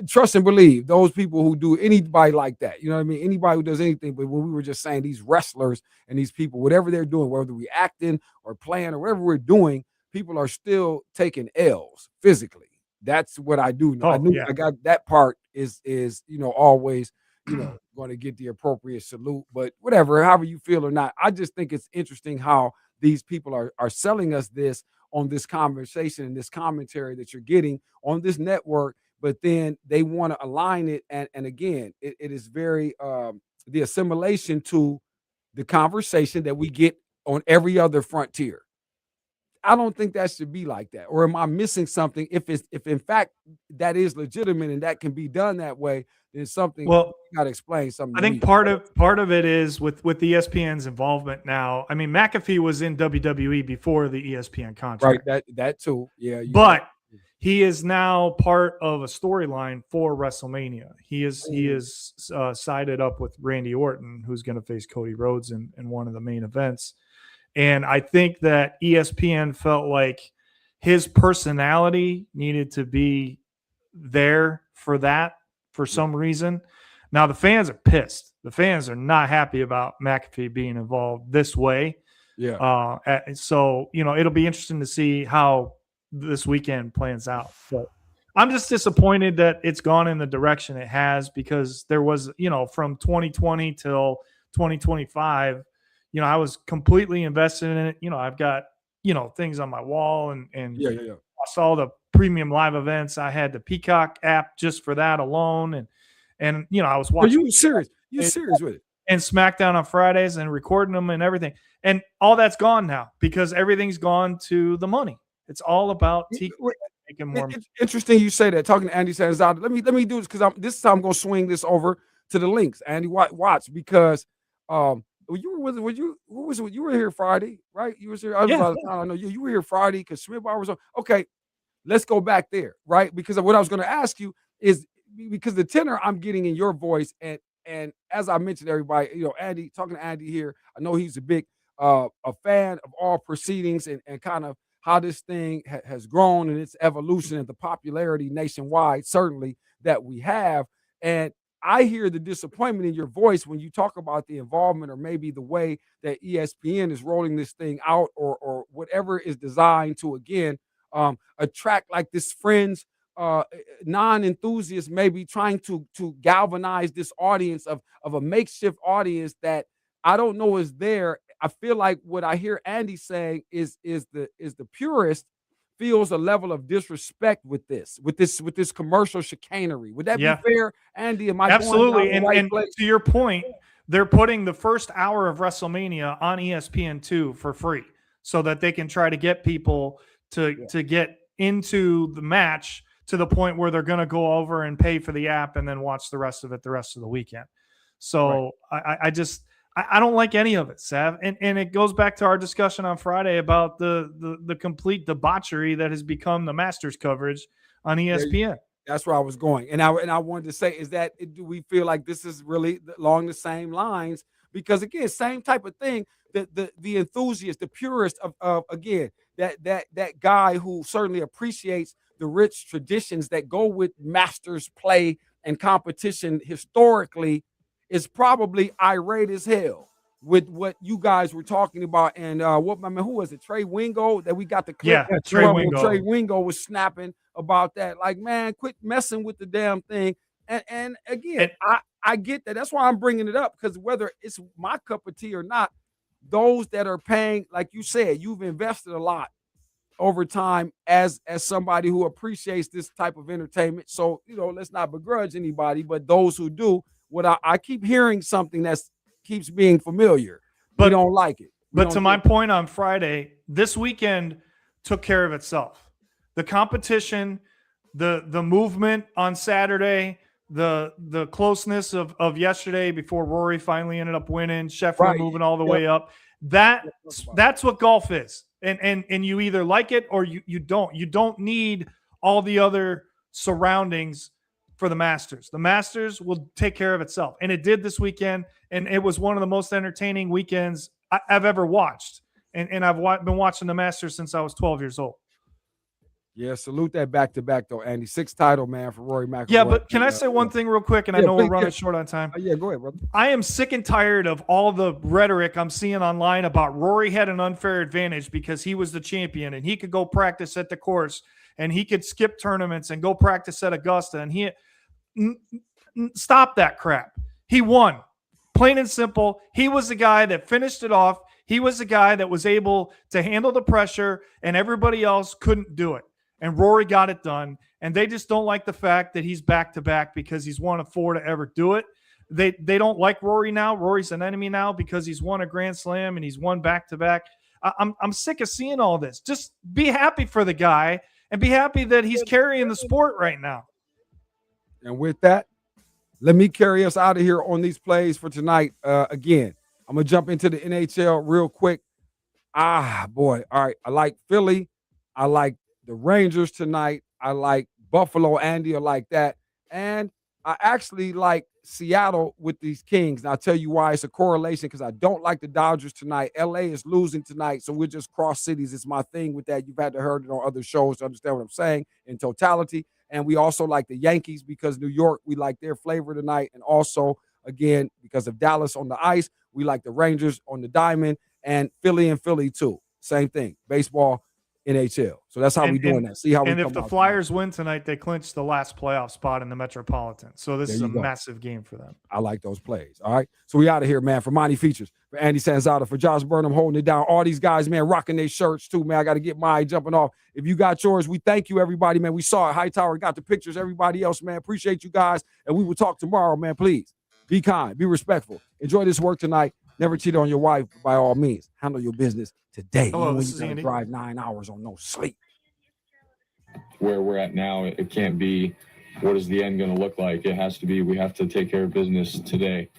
trust and believe those people who do anybody like that. You know what I mean? Anybody who does anything. But when we were just saying these wrestlers and these people, whatever they're doing, whether we acting or playing or whatever we're doing, people are still taking L's physically. That's what I do know. I got that part is always going to get the appropriate salute. But whatever, however you feel or not, I just think it's interesting how these people are selling us this on this conversation and this commentary that you're getting on this network. But then they want to align it, and again, it is very the assimilation to the conversation that we get on every other frontier. I don't think that should be like that. Or am I missing something? If in fact that is legitimate and that can be done that way, then something you got to explain something. I think part of it is with ESPN's involvement now. I mean, McAfee was in WWE before the ESPN contract. Right, that too. Yeah. But he is now part of a storyline for WrestleMania. He is sided up with Randy Orton, who's going to face Cody Rhodes in one of the main events. And I think that ESPN felt like his personality needed to be there for that for some reason. Now, the fans are pissed. The fans are not happy about McAfee being involved this way. Yeah. So, it'll be interesting to see how this weekend plans out. But I'm just disappointed that it's gone in the direction it has, because there was, from 2020 till 2025, I was completely invested in it. I've got, things on my wall and Yeah. I saw the premium live events. I had the Peacock app just for that alone. And I was watching. You serious? You serious with it? And SmackDown on Fridays and recording them and everything. And all that's gone now because everything's gone to the money. It's all about making more. It's interesting you say that. Talking to Andy Sanzada. Let me do this because this time I'm going to swing this over to the links. Andy, watch because you were here Friday, right? You was here. I was out of town. I know you were here Friday because Smith Bar was on. Okay, let's go back there, right? Because what I was going to ask you is because the tenor I'm getting in your voice, and as I mentioned, everybody, Andy, talking to Andy here, I know he's a big a fan of all proceedings and kind of how this thing has grown and its evolution and the popularity nationwide, certainly that we have. And I hear the disappointment in your voice when you talk about the involvement or maybe the way that ESPN is rolling this thing out or whatever is designed to, again, attract like this friends, non-enthusiasts, maybe trying to galvanize this audience of a makeshift audience that I don't know is there. I feel like what I hear Andy saying is the purist feels a level of disrespect with this commercial chicanery. Would that be fair, Andy? Am I absolutely? Going and to your point, they're putting the first hour of WrestleMania on ESPN2 for free, so that they can try to get people to get into the match to the point where they're going to go over and pay for the app and then watch the rest of it the rest of the weekend. So I don't like any of it, Sav. And it goes back to our discussion on Friday about the complete debauchery that has become the Masters coverage on ESPN. That's where I was going. And I wanted to say, do we feel like this is really along the same lines? Because again, same type of thing, the enthusiast, the purist of again, that guy who certainly appreciates the rich traditions that go with Masters play and competition historically, is probably irate as hell with what you guys were talking about. And who was it? Trey Wingo that we got the clip. Yeah, Trey Wingo. Trey Wingo was snapping about that. Like, man, quit messing with the damn thing. And again, I get that. That's why I'm bringing it up, because whether it's my cup of tea or not, those that are paying, like you said, you've invested a lot over time as somebody who appreciates this type of entertainment. So, let's not begrudge anybody, but those who do, what I keep hearing something that keeps being familiar, but we don't like it. But to my point on Friday, this weekend took care of itself. The competition, the movement on Saturday, the closeness of yesterday before Rory finally ended up winning, Scheffler moving all the way up. That's what golf is. And you either like it or you don't. You don't need all the other surroundings for the Masters. The Masters will take care of itself. And it did this weekend. And it was one of the most entertaining weekends I've ever watched. And I've been watching the Masters since I was 12 years old. Yeah, salute that back-to-back, though, Andy. 6th title, man, for Rory McIlroy. Yeah, but can I say one thing real quick? And I know we're running short on time. Yeah, go ahead, brother. I am sick and tired of all the rhetoric I'm seeing online about Rory had an unfair advantage because he was the champion and he could go practice at the course and he could skip tournaments and go practice at Augusta. And stop that crap. He won. Plain and simple. He was the guy that finished it off. He was the guy that was able to handle the pressure and everybody else couldn't do it. And Rory got it done. And they just don't like the fact that he's back-to-back because he's one of 4 to ever do it. They don't like Rory now. Rory's an enemy now because he's won a Grand Slam and he's won back-to-back. I'm sick of seeing all this. Just be happy for the guy and be happy that he's carrying the sport right now. And with that, let me carry us out of here on these plays for tonight. Again, I'm going to jump into the NHL real quick. Boy. All right. I like Philly. I like the Rangers tonight. I like Buffalo, Andy, I like that. And I actually like Seattle with these Kings. And I'll tell you why. It's a correlation because I don't like the Dodgers tonight. LA is losing tonight, so we're just cross cities. It's my thing with that. You've had to heard it on other shows to understand what I'm saying in totality. And we also like the Yankees because New York, we like their flavor tonight. And also, again, because of Dallas on the ice, we like the Rangers on the diamond, and Philly too. Same thing. Baseball NHL. So that's how we doing that. See how we And come if the out Flyers win tonight, they clinch the last playoff spot in the Metropolitan. So this There is a you go. massive game for them. I like those plays. All right. So we out of here, man. For Monty Features, for Andy Sanzada, for Josh Burnham holding it down. All these guys, man, rocking their shirts too, man. I got to get mine jumping off. If you got yours, we thank you, everybody, man. We saw it. Hightower got the pictures. Everybody else, man. Appreciate you guys. And we will talk tomorrow, man. Please be kind, be respectful. Enjoy this work tonight. Never cheat on your wife by all means. Handle your business today. Hello, Even this when is you Andy. drive 9 hours on no sleep. Where we're at now, it can't be what is the end going to look like. It has to be we have to take care of business today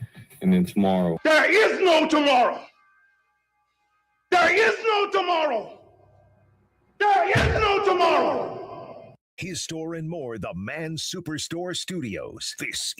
and then tomorrow. There is no tomorrow. There is no tomorrow. There is no tomorrow. His store and more, the Man Superstore Studios. This